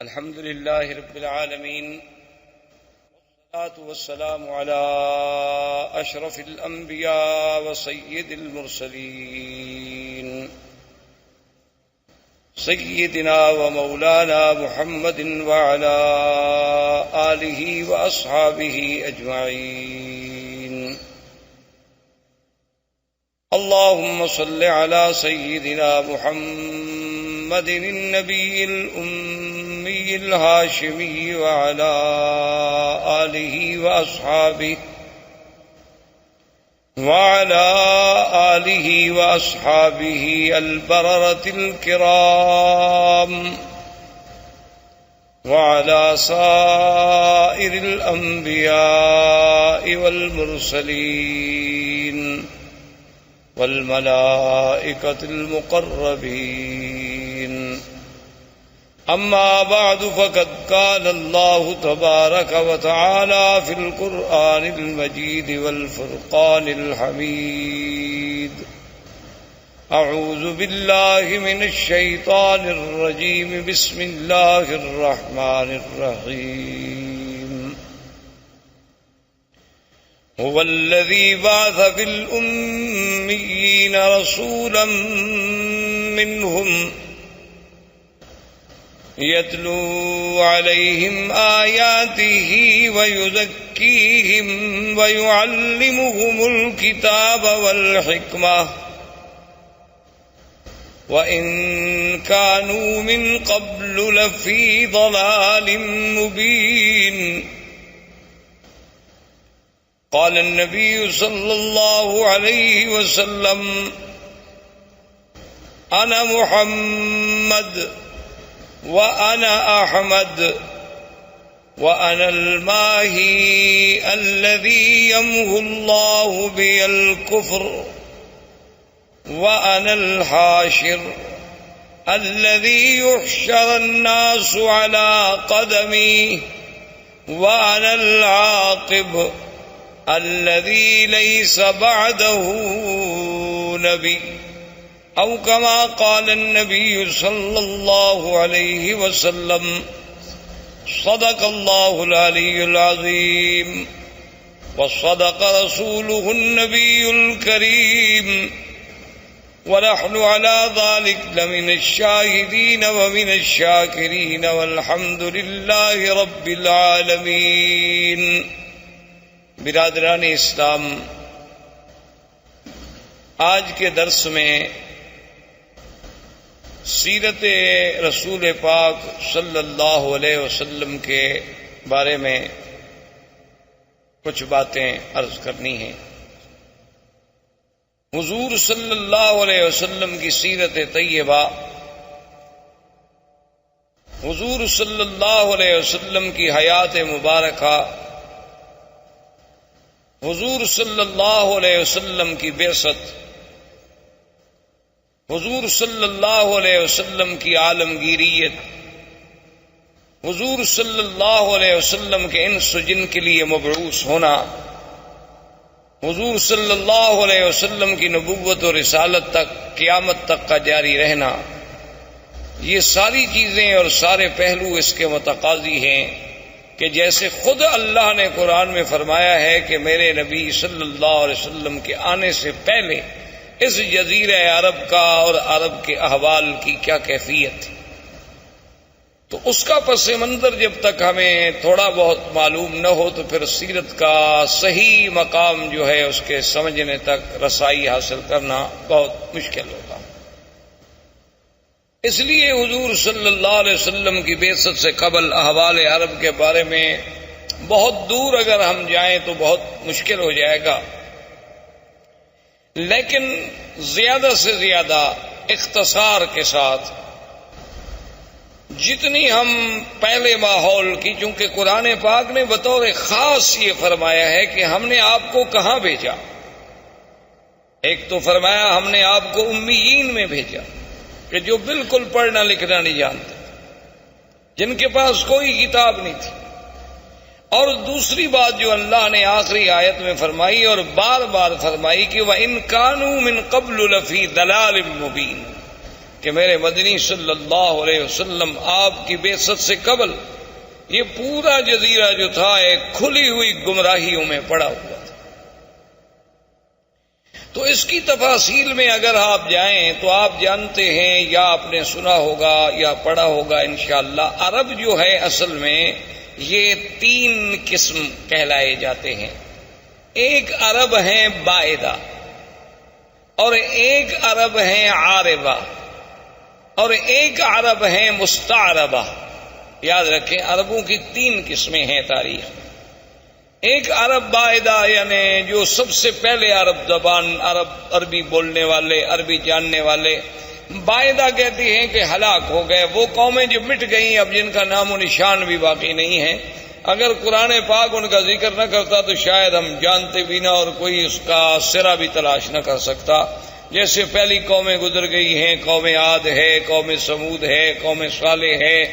الحمد لله رب العالمين، والصلاة والسلام على أشرف الأنبياء وسيد المرسلين سيدنا ومولانا محمد وعلى آله وأصحابه أجمعين. اللهم صل على سيدنا محمد النبي الأمي الهاشمي وعلى آله وأصحابه البررة الكرام، وعلى سائر الأنبياء والمرسلين والملائكة المقربين. أما بعد، فقد قال الله تبارك وتعالى في القرآن المجيد والفرقان الحميد: أعوذ بالله من الشيطان الرجيم، بسم الله الرحمن الرحيم. هو الذي بعث في الأميين رسولا منهم يتلو عليهم آياته ويزكيهم ويعلمهم الكتاب والحكمة وإن كانوا من قبل لفي ضلال مبين. قال النبي صلى الله عليه وسلم: أنا محمد وأنا أحمد وأنا الماهي الذي يمحو الله بي الكفر وأنا الحاشر الذي يحشر الناس على قدمي وأنا العاقب الذي ليس بعده نبي، أو كما قال النبي صلى الله عليه وسلم. صدق الله العلي العظيم، وصدق رسوله النبي الكريم، ونحن على ذلك لمن الشاهدين ومن الشاكرين، والحمد لله رب العالمين. برادران اسلام، آج کے درس میں سیرت رسول پاک صلی اللہ علیہ وسلم کے بارے میں کچھ باتیں عرض کرنی ہیں. حضور صلی اللہ علیہ وسلم کی سیرت طیبہ، حضور صلی اللہ علیہ وسلم کی حیات مبارکہ، حضور صلی اللہ علیہ وسلم کی بعثت، حضور صلی اللہ علیہ وسلم کی عالمگیریت، حضور صلی اللہ علیہ وسلم کے انس و جن کے لیے مبعوث ہونا، حضور صلی اللہ علیہ وسلم کی نبوت و رسالت تک قیامت تک کا جاری رہنا، یہ ساری چیزیں اور سارے پہلو اس کے متقاضی ہیں کہ جیسے خود اللہ نے قرآن میں فرمایا ہے کہ میرے نبی صلی اللہ علیہ وسلم کے آنے سے پہلے اس جزیرہ عرب کا اور عرب کے احوال کی کیا کیفیت تھی، تو اس کا پس منظر جب تک ہمیں تھوڑا بہت معلوم نہ ہو تو پھر سیرت کا صحیح مقام جو ہے اس کے سمجھنے تک رسائی حاصل کرنا بہت مشکل ہوگا. اس لیے حضور صلی اللہ علیہ وسلم کی بعثت سے قبل احوال عرب کے بارے میں بہت دور اگر ہم جائیں تو بہت مشکل ہو جائے گا، لیکن زیادہ سے زیادہ اختصار کے ساتھ جتنی ہم پہلے ماحول کی، چونکہ قرآن پاک نے بطور خاص یہ فرمایا ہے کہ ہم نے آپ کو کہاں بھیجا. ایک تو فرمایا ہم نے آپ کو امیین میں بھیجا کہ جو بالکل پڑھنا لکھنا نہیں جانتے، جن کے پاس کوئی کتاب نہیں تھی. اور دوسری بات جو اللہ نے آخری آیت میں فرمائی اور بار بار فرمائی کہ وَإِن كَانُوا مِن قَبْلُ لَفِي ضَلَالٍ مُبِينٍ، کہ میرے مدنی صلی اللہ علیہ وسلم آپ کی بعثت سے قبل یہ پورا جزیرہ جو تھا ایک کھلی ہوئی گمراہیوں میں پڑا ہوا تھا. تو اس کی تفاصیل میں اگر آپ جائیں تو آپ جانتے ہیں یا آپ نے سنا ہوگا یا پڑھا ہوگا انشاءاللہ، عرب جو ہے اصل میں یہ 3 قسم کہلائے جاتے ہیں. ایک عرب ہیں بائدہ، اور ایک عرب ہیں عاربہ، اور ایک عرب ہیں مستعربہ. یاد رکھیں عربوں کی 3 قسمیں ہیں تاریخ. ایک عرب بائدہ یعنی جو سب سے پہلے عرب زبان، عربی بولنے والے، عربی جاننے والے. بائدہ کہتے ہیں کہ ہلاک ہو گئے، وہ قومیں جو مٹ گئیں اب جن کا نام و نشان بھی باقی نہیں ہے. اگر قرآن پاک ان کا ذکر نہ کرتا تو شاید ہم جانتے بھی نہ اور کوئی اس کا سرا بھی تلاش نہ کر سکتا. جیسے پہلی قومیں گزر گئی ہیں، قوم عاد ہے، قوم سمود ہے، قوم صالح ہے،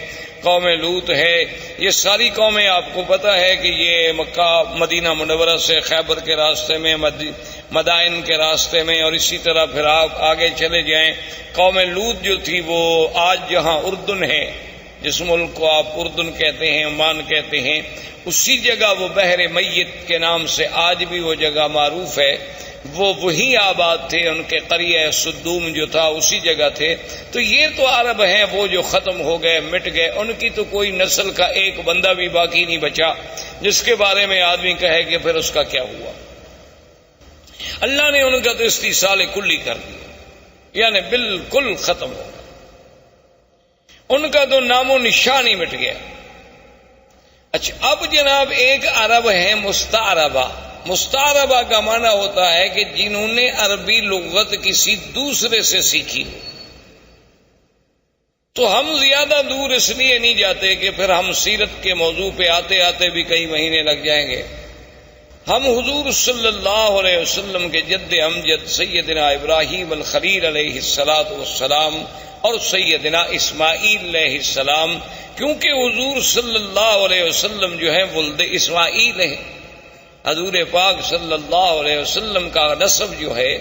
قوم لوط ہے. یہ ساری قومیں آپ کو پتہ ہے کہ یہ مکہ مدینہ منورہ سے خیبر کے راستے میں، مدائن کے راستے میں، اور اسی طرح پھر آپ آگے چلے جائیں. قوم لوط جو تھی وہ آج جہاں اردن ہے، جس ملک کو آپ اردن کہتے ہیں، عمان کہتے ہیں، اسی جگہ وہ بحر میت کے نام سے آج بھی وہ جگہ معروف ہے. وہ وہی آباد تھے، ان کے قریہ سدوم جو تھا اسی جگہ تھے. تو یہ تو عرب ہیں وہ جو ختم ہو گئے، مٹ گئے. ان کی تو کوئی نسل کا ایک بندہ بھی باقی نہیں بچا جس کے بارے میں آدمی کہے کہ پھر اس کا کیا ہوا. اللہ نے ان کا تو استیصال کلی کر دیا، یعنی بالکل ختم ہو گیا. ان کا تو نام و نشان ہی مٹ گیا. اچھا اب جناب ایک عرب ہے مستعربہ. مستعربہ کا معنی ہوتا ہے کہ جنہوں نے عربی لغت کسی دوسرے سے سیکھی ہو. تو ہم زیادہ دور اس لیے نہیں جاتے کہ پھر ہم سیرت کے موضوع پہ آتے آتے بھی کئی مہینے لگ جائیں گے. ہم حضور صلی اللہ علیہ وسلم کے جد امجد سیدنا ابراہیم الخلیل علیہ السلام اور سیدنا اسماعیل علیہ السلام، کیونکہ حضور صلی اللہ علیہ وسلم جو ہے ولد اسماعیل ہیں. حضور پاک صلی اللہ علیہ وسلم کا نسب جو ہے،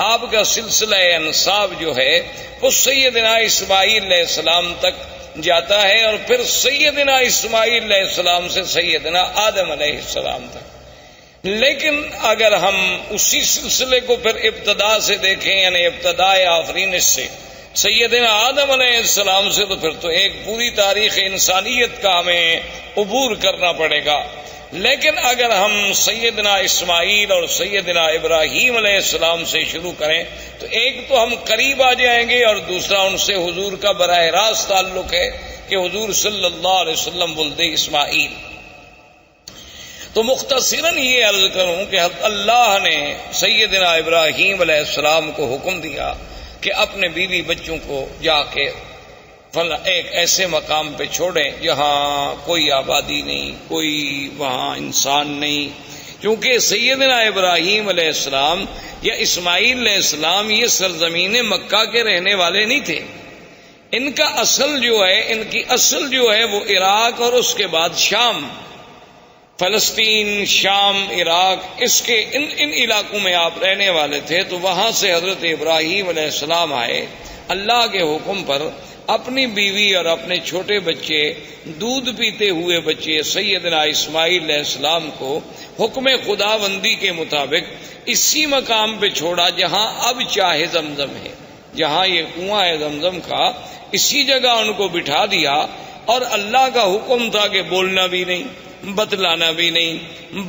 آپ کا سلسلہ انساب جو ہے، وہ سیدنا اسماعیل علیہ السلام تک جاتا ہے، اور پھر سیدنا اسماعیل علیہ السلام سے سیدنا آدم علیہ السلام تک. لیکن اگر ہم اسی سلسلے کو پھر ابتدا سے دیکھیں، یعنی ابتدائے آفرینش سے سیدنا آدم علیہ السلام سے، تو پھر تو ایک پوری تاریخ انسانیت کا ہمیں عبور کرنا پڑے گا. لیکن اگر ہم سیدنا اسماعیل اور سیدنا ابراہیم علیہ السلام سے شروع کریں تو ایک تو ہم قریب آ جائیں گے، اور دوسرا ان سے حضور کا براہ راست تعلق ہے کہ حضور صلی اللہ علیہ وسلم ولد اسماعیل. تو مختصراً یہ عرض کروں کہ اللہ نے سیدنا ابراہیم علیہ السلام کو حکم دیا کہ اپنے بیوی بچوں کو جا کے ایک ایسے مقام پہ چھوڑیں جہاں کوئی آبادی نہیں، کوئی وہاں انسان نہیں. کیونکہ سیدنا ابراہیم علیہ السلام یا اسماعیل علیہ السلام یہ سرزمین مکہ کے رہنے والے نہیں تھے. ان کا اصل جو ہے، ان کی اصل جو ہے وہ عراق اور اس کے بعد شام، فلسطین، شام، عراق، اس کے ان علاقوں میں آپ رہنے والے تھے. تو وہاں سے حضرت ابراہیم علیہ السلام آئے اللہ کے حکم پر. اپنی بیوی اور اپنے چھوٹے بچے، دودھ پیتے ہوئے بچے سیدنا اسماعیل علیہ السلام کو حکم خداوندی کے مطابق اسی مقام پہ چھوڑا جہاں اب چاہ زمزم ہے، جہاں یہ کنواں ہے زمزم کا، اسی جگہ ان کو بٹھا دیا. اور اللہ کا حکم تھا کہ بولنا بھی نہیں، بتلانا بھی نہیں،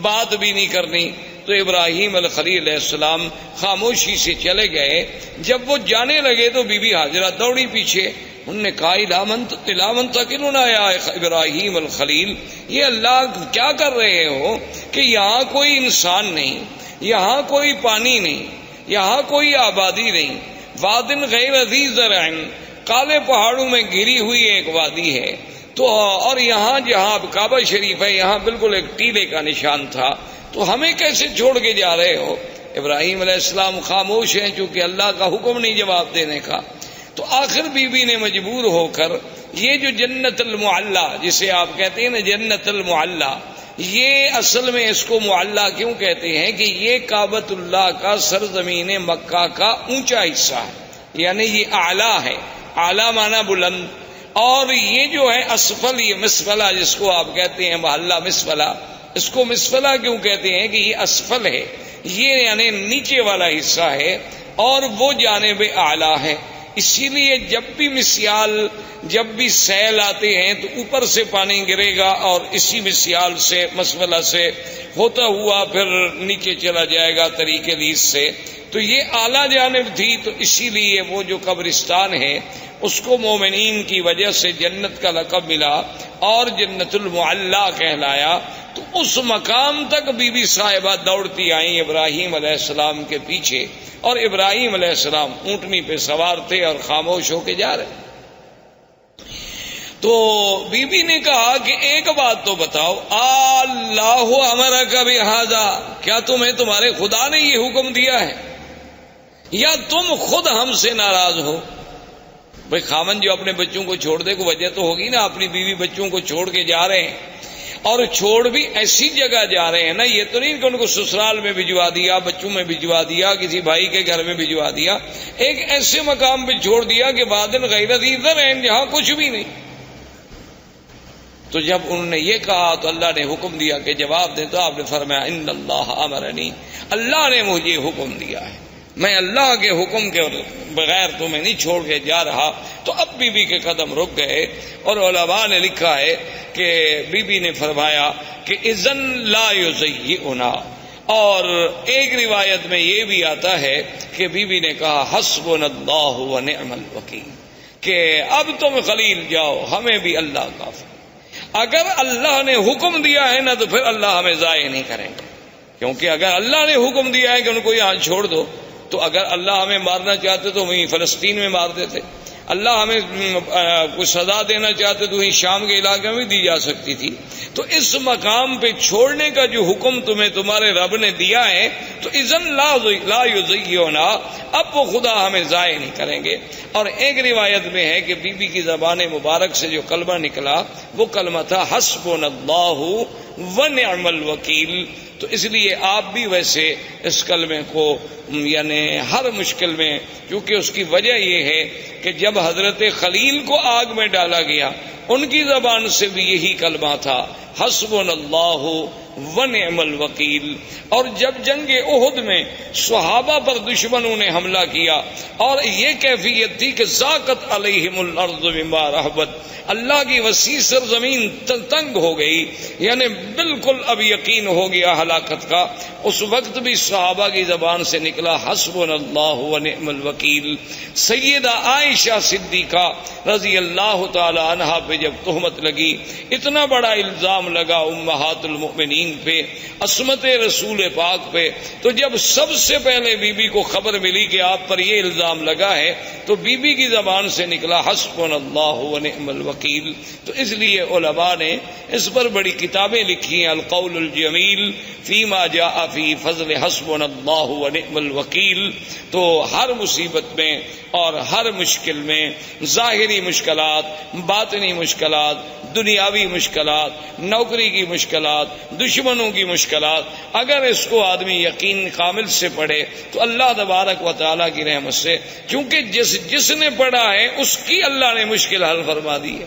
بات بھی نہیں کرنی. تو ابراہیم الخلیل علیہ السلام خاموشی سے چلے گئے. جب وہ جانے لگے تو بی بی ہاجرہ دوڑی پیچھے. انہوں نے کہا الامن تقلنا یا ابراہیم الخلیل، یہ اللہ کیا کر رہے ہو کہ یہاں کوئی انسان نہیں، یہاں کوئی پانی نہیں، یہاں کوئی آبادی نہیں. وادن غیر ذی زرع، کالے پہاڑوں میں گھری ہوئی ایک وادی ہے. تو اور یہاں جہاں کعبہ شریف ہے یہاں بالکل ایک ٹیلے کا نشان تھا. تو ہمیں کیسے چھوڑ کے جا رہے ہو؟ ابراہیم علیہ السلام خاموش ہیں چونکہ اللہ کا حکم نہیں جواب دینے کا. تو آخر بی بی نے مجبور ہو کر یہ جو جنت المعلا جسے آپ کہتے ہیں نا جنت المعلا، یہ اصل میں اس کو معلا کیوں کہتے ہیں کہ یہ کعبۃ اللہ کا سرزمین مکہ کا اونچا حصہ ہے، یعنی یہ اعلیٰ ہے. اعلیٰ معنی بلند، اور یہ جو ہے اسفل، یہ مسفلہ جس کو آپ کہتے ہیں محلہ مسفلہ، اس کو مسفلہ کیوں کہتے ہیں کہ یہ اسفل ہے، یہ یعنی نیچے والا حصہ ہے اور وہ جانب اعلیٰ ہے۔ اسی لیے جب بھی مسیال، جب بھی سیل آتے ہیں تو اوپر سے پانی گرے گا اور اسی مسیال سے، مسفلہ سے ہوتا ہوا پھر نیچے چلا جائے گا طریق لیس سے۔ تو یہ اعلیٰ جانب تھی، تو اسی لیے وہ جو قبرستان ہے اس کو مومنین کی وجہ سے جنت کا لقب ملا اور جنت المعلیٰ کہلایا۔ تو اس مقام تک بی بی صاحبہ دوڑتی آئیں ابراہیم علیہ السلام کے پیچھے، اور ابراہیم علیہ السلام اونٹنی پہ سوار تھے اور خاموش ہو کے جا رہے۔ تو بی بی نے کہا کہ ایک بات تو بتاؤ، اللہ امرک بہذا، کیا تمہیں تمہارے خدا نے یہ حکم دیا ہے یا تم خود ہم سے ناراض ہو؟ بھئی خاوند جو اپنے بچوں کو چھوڑ دے، کو وجہ تو ہوگی نا، اپنی بیوی بچوں کو چھوڑ کے جا رہے ہیں، اور چھوڑ بھی ایسی جگہ جا رہے ہیں نا، یہ تو نہیں کہ ان کو سسرال میں بھجوا دیا، بچوں میں بھجوا دیا، کسی بھائی کے گھر میں بھجوا دیا، ایک ایسے مقام پہ چھوڑ دیا کہ بادن غیر ذی زرع، جہاں کچھ بھی نہیں۔ تو جب انہوں نے یہ کہا تو اللہ نے حکم دیا کہ جواب دیں، تو آپ نے فرمایا ان اللہ امرنی، اللہ نے مجھے حکم دیا ہے، میں اللہ کے حکم کے بغیر تمہیں نہیں چھوڑ کے جا رہا۔ تو اب بی بی کے قدم رک گئے، اور علماء نے لکھا ہے کہ بی بی نے فرمایا کہ اذن لا یزیئنا، اور ایک روایت میں یہ بھی آتا ہے کہ بی بی نے کہا حسبنا اللہ ونعم الوکیل، کہ اب تم خلیل جاؤ، ہمیں بھی اللہ کافی۔ اگر اللہ نے حکم دیا ہے نا تو پھر اللہ ہمیں ضائع نہیں کریں گے، کیونکہ اگر اللہ نے حکم دیا ہے کہ ان کو یہاں چھوڑ دو، تو اگر اللہ ہمیں مارنا چاہتے تو وہیں فلسطین میں مار دیتے، اللہ ہمیں کچھ سزا دینا چاہتے تو وہیں شام کے علاقے میں دی جا سکتی تھی۔ تو اس مقام پہ چھوڑنے کا جو حکم تمہیں تمہارے رب نے دیا ہے، تو اذن لا یزیئنا، اب وہ خدا ہمیں ضائع نہیں کریں گے۔ اور ایک روایت میں ہے کہ بی بی کی زبان مبارک سے جو کلمہ نکلا وہ کلمہ تھا حسبنا اللہ ونعم الوکیل۔ تو اس لیے آپ بھی ویسے اس کلمے کو یعنی ہر مشکل میں، کیونکہ اس کی وجہ یہ ہے کہ جب حضرت خلیل کو آگ میں ڈالا گیا، ان کی زبان سے بھی یہی کلمہ تھا حسبنا اللہ ونعم الوکیل۔ اور جب جنگ احد میں صحابہ پر دشمنوں نے حملہ کیا اور یہ کیفیت تھی کہ ذاقت علیہم الارض بما رحبت، اللہ کی وسیع سرزمین تنگ ہو گئی، یعنی بالکل اب یقین ہو گیا ہلاکت کا، اس وقت بھی صحابہ کی زبان سے نکلا حسبنا اللہ ونعم الوکیل۔ سیدہ عائشہ صدیقہ رضی اللہ تعالی عنہا پہ جب تہمت لگی، اتنا بڑا الزام لگا امہات المؤمنین پہ، عصمت رسول پاک پہ، تو جب سب سے پہلے بی بی کو خبر ملی کہ آپ پر یہ الزام لگا ہے، تو بی بی کی زبان سے نکلا حسبنا اللہ ونعم الوکیل۔ تو اس لیے علماء نے اس پر بڑی کتابیں لکھی ہیں، القول الجمیل فیما جاء فی فضل حسبنا اللہ ونعم الوکیل۔ تو ہر مصیبت میں اور ہر مشکل میں، ظاہری مشکلات، باطنی مشکلات، دنیاوی مشکلات، نوکری کی مشکلات، دشمنوں کی مشکلات، اگر اس کو آدمی یقین کامل سے پڑھے تو اللہ تبارک و تعالیٰ کی رحمت سے، کیونکہ جس نے پڑھا ہے اس کی اللہ نے مشکل حل فرما دی ہے۔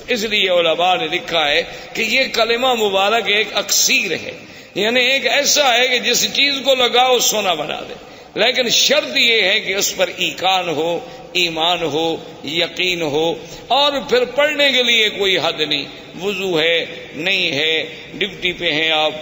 اس لیے علماء نے لکھا ہے کہ یہ کلمہ مبارک ایک اکسیر ہے، یعنی ایک ایسا ہے کہ جس چیز کو لگاؤ سونا بنا دے، لیکن شرط یہ ہے کہ اس پر ایقان ہو، ایمان ہو، یقین ہو، اور پھر پڑھنے کے لیے کوئی حد نہیں، وضو ہے نہیں ہے، ڈپٹی پہ ہیں آپ،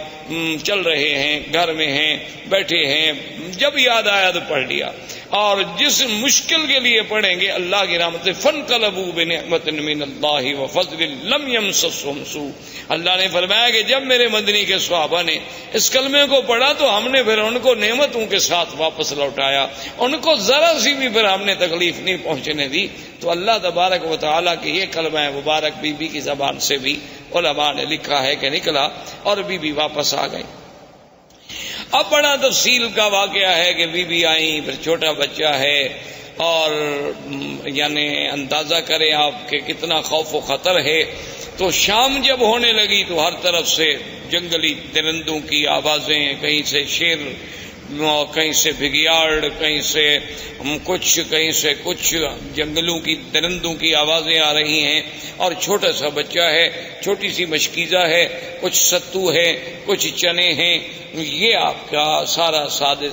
چل رہے ہیں، گھر میں ہیں، بیٹھے ہیں، جب یاد آیا تو پڑھ لیا۔ اور جس مشکل کے لیے پڑھیں گے اللہ کی رحمت سے فَانْقَلَبُوا بِنِعْمَةٍ مِّنَ اللَّهِ وَفَضْلٍ لَمْ يَمْسَسْهُمْ سُوءٌ۔ اللہ نے فرمایا کہ جب میرے مدنی کے صحابہ نے اس کلمے کو پڑھا تو ہم نے پھر ان کو نعمتوں کے ساتھ واپس لوٹایا، ان کو ذرا سی بھی پھر ہم نے تکلیف نہیں پہنچنے دی۔ تو اللہ تبارک و تعالیٰ کے یہ کلمہ مبارک بی بی کی زبان سے بھی علماء نے لکھا ہے کہ نکلا، اور بی بی واپس آ گئی۔ اب بڑا تفصیل کا واقعہ ہے کہ بی بی آئیں، پھر چھوٹا بچہ ہے، اور یعنی اندازہ کریں آپ کہ کتنا خوف و خطر ہے۔ تو شام جب ہونے لگی تو ہر طرف سے جنگلی درندوں کی آوازیں، کہیں سے شیر کہیں سے بھگیاڑ، کہیں سے کچھ جنگلوں کی درندوں کی آوازیں آ رہی ہیں، اور چھوٹا سا بچہ ہے، چھوٹی سی مشکیزہ ہے، کچھ ستو ہے، کچھ چنے ہیں، یہ آپ کا سارا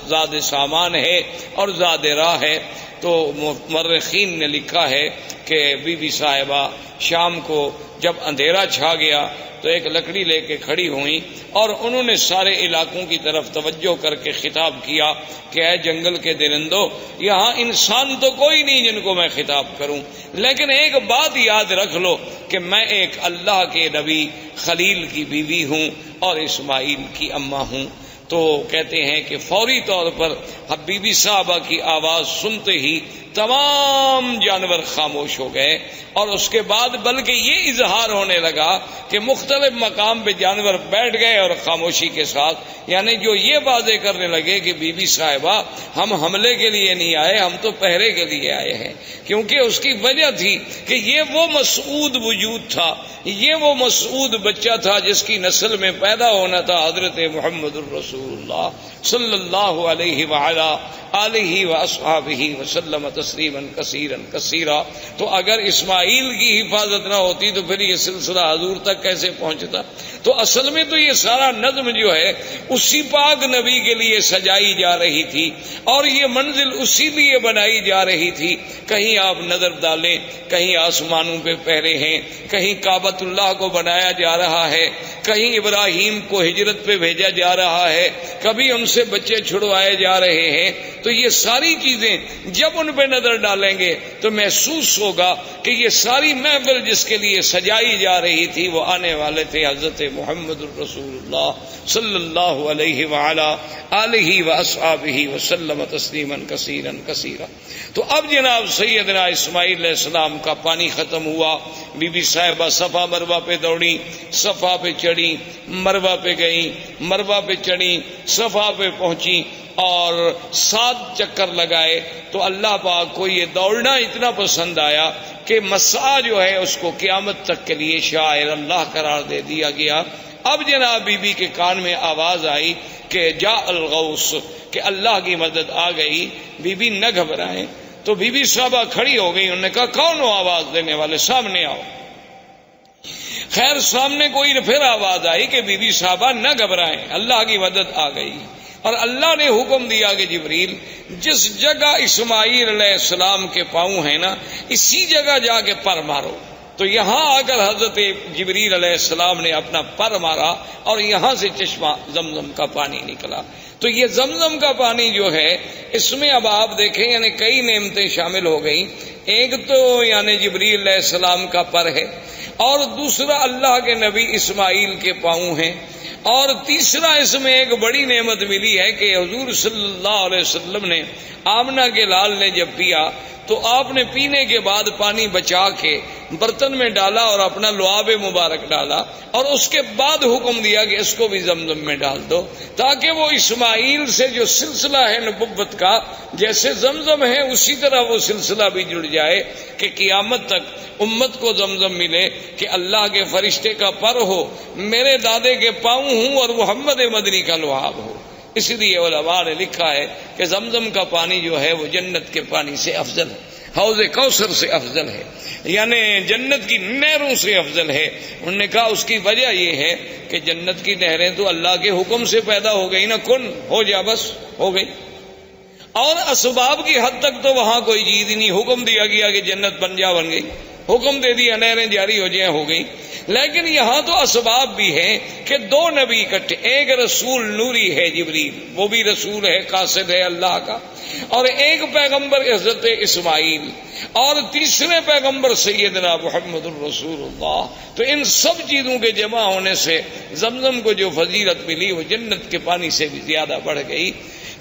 زاد سامان ہے اور زاد راہ ہے۔ تو مورخین نے لکھا ہے کہ بی بی صاحبہ شام کو جب اندھیرا چھا گیا تو ایک لکڑی لے کے کھڑی ہوئیں اور انہوں نے سارے علاقوں کی طرف توجہ کر کے خطاب کیا کہ اے جنگل کے درندوں، یہاں انسان تو کوئی نہیں جن کو میں خطاب کروں، لیکن ایک بات یاد رکھ لو کہ میں ایک اللہ کے نبی خلیل کی بیوی ہوں اور اسماعیل کی اماں ہوں۔ تو کہتے ہیں کہ فوری طور پر بی بی صاحبہ کی آواز سنتے ہی تمام جانور خاموش ہو گئے، اور اس کے بعد بلکہ یہ اظہار ہونے لگا کہ مختلف مقام پہ جانور بیٹھ گئے اور خاموشی کے ساتھ، یعنی جو یہ واضح کرنے لگے کہ بی بی صاحبہ ہم حملے کے لیے نہیں آئے، ہم تو پہرے کے لیے آئے ہیں، کیونکہ اس کی وجہ تھی کہ یہ وہ مسعود وجود تھا، یہ وہ مسعود بچہ تھا جس کی نسل میں پیدا ہونا تھا حضرت محمد الرسول اللہ صلی اللہ علیہ وعلا آلہ واصحابہ وسلم تسلیما کثیرا کثیرا۔ تو اگر اسماعیل کی حفاظت نہ ہوتی تو پھر یہ سلسلہ حضور تک کیسے پہنچتا؟ تو اصل میں تو یہ سارا نظم جو ہے اسی پاک نبی کے لیے سجائی جا رہی تھی، اور یہ منزل اسی لیے بنائی جا رہی تھی۔ کہیں آپ نظر ڈالیں، کہیں آسمانوں پہ پہرے ہیں، کہیں کعبۃ اللہ کو بنایا جا رہا ہے، کہیں ابراہیم کو ہجرت پہ بھیجا جا رہا ہے، کبھی ان سے بچے چھڑوائے جا رہے ہیں۔ تو یہ ساری چیزیں جب ان پہ نظر ڈالیں گے تو محسوس ہوگا کہ یہ ساری محفل جس کے لیے سجائی جا رہی تھی وہ آنے والے تھے حضرت محمد الرسول اللہ صلی اللہ علیہ وعلا آلہ واصحابہ وسلم تسلیما کثیرا کثیرا۔ تو اب جناب سیدنا اسماعیل علیہ السلام کا پانی ختم ہوا، بی بی صاحبہ صفا مروہ پہ دوڑی، صفا پہ چڑھی، مروہ پہ گئیں، مروہ پہ چڑھی، صفا پہ پہنچی اور 7 چکر لگائے۔ تو اللہ پاک کو یہ دوڑنا اتنا پسند آیا کہ مسعی جو ہے اس کو قیامت تک کے لیے شاعر اللہ قرار دے دیا گیا۔ اب جناب بی بی کے کان میں آواز آئی کہ جاء الغوث، کہ اللہ کی مدد آ گئی۔ بی بی نہ گھبرائیں۔ تو بی بی صاحبہ کھڑی ہو گئی، انہوں نے کہا کون ہو آواز دینے والے، سامنے آؤ۔ خیر سامنے کوئی پھر آواز آئی کہ بی بی صاحبہ نہ گھبرائیں، اللہ کی مدد آ گئی، اور اللہ نے حکم دیا کہ جبریل جس جگہ اسماعیل علیہ السلام کے پاؤں ہیں نا اسی جگہ جا کے پر مارو۔ تو یہاں آ کر حضرت جبریل علیہ السلام نے اپنا پر مارا اور یہاں سے چشمہ زمزم کا پانی نکلا۔ تو یہ زمزم کا پانی جو ہے اس میں اب آپ دیکھیں یعنی کئی نعمتیں شامل ہو گئیں۔ ایک تو یعنی جبریل علیہ السلام کا پر ہے، اور دوسرا اللہ کے نبی اسماعیل کے پاؤں ہیں، اور تیسرا اس میں ایک بڑی نعمت ملی ہے کہ حضور صلی اللہ علیہ وسلم نے آمنہ کے لال نے جب پیا تو آپ نے پینے کے بعد پانی بچا کے برتن میں ڈالا اور اپنا لعاب مبارک ڈالا، اور اس کے بعد حکم دیا کہ اس کو بھی زمزم میں ڈال دو، تاکہ وہ اسماعیل سے جو سلسلہ ہے نبوت کا جیسے زمزم ہے اسی طرح وہ سلسلہ بھی جڑ جائے کہ قیامت تک امت کو زمزم ملے کہ اللہ کے فرشتے کا پر ہو، میرے دادے کے پاؤں ہوں اور محمد مدنی کا لعاب ہو۔ اس لیے علماء نے لکھا ہے کہ زمزم کا پانی جو ہے وہ جنت کے پانی سے افضل ہے، حوض کوثر سے افضل ہے، یعنی جنت کی نہروں سے افضل ہے۔ انہوں نے کہا اس کی وجہ یہ ہے کہ جنت کی نہریں تو اللہ کے حکم سے پیدا ہو گئی نا، کن ہو جا بس ہو گئی، اور اسباب کی حد تک تو وہاں کوئی چیز ہی نہیں، حکم دیا گیا کہ جنت بن جا، بن گئی، حکم دے دیا نہریں جاری ہو جائیں، ہو گئی۔ لیکن یہاں تو اسباب بھی ہیں کہ 2 نبی اکٹھے، ایک رسول نوری ہے جبریل، وہ بھی رسول ہے، قاصد ہے اللہ کا، اور ایک پیغمبر حضرت اسماعیل، اور تیسرے پیغمبر سیدنا محمد الرسول اللہ۔ تو ان سب چیزوں کے جمع ہونے سے زمزم کو جو فضیلت ملی وہ جنت کے پانی سے بھی زیادہ بڑھ گئی۔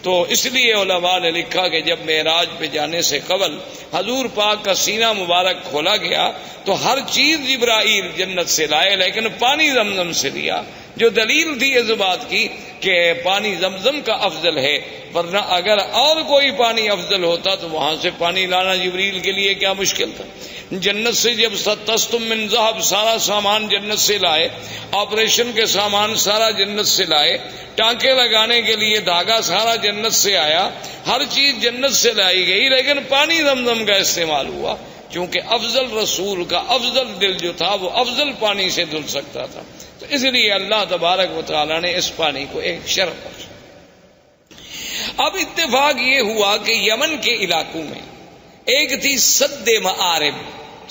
تو اس لیے علماء نے لکھا کہ جب معراج پہ جانے سے قبل حضور پاک کا سینہ مبارک کھولا گیا تو ہر چیز جبرائیل جنت سے لائے لیکن پانی زمزم سے لیا، جو دلیل تھی اس بات کی کہ پانی زمزم کا افضل ہے، ورنہ اگر اور کوئی پانی افضل ہوتا تو وہاں سے پانی لانا جبریل کے لیے کیا مشکل تھا۔ جنت سے جب تستم من ذہب، سارا سامان جنت سے لائے، آپریشن کے سامان سارا جنت سے لائے، ٹانکے لگانے کے لیے دھاگا سارا جنت سے آیا، ہر چیز جنت سے لائی گئی، لیکن پانی زمزم کا استعمال ہوا کیونکہ افضل رسول کا افضل دل جو تھا وہ افضل پانی سے دھل سکتا تھا، تو اس لیے اللہ تبارک و تعالی نے اس پانی کو ایک شرف بخشا۔ اب اتفاق یہ ہوا کہ یمن کے علاقوں میں ایک تھی سد معارب،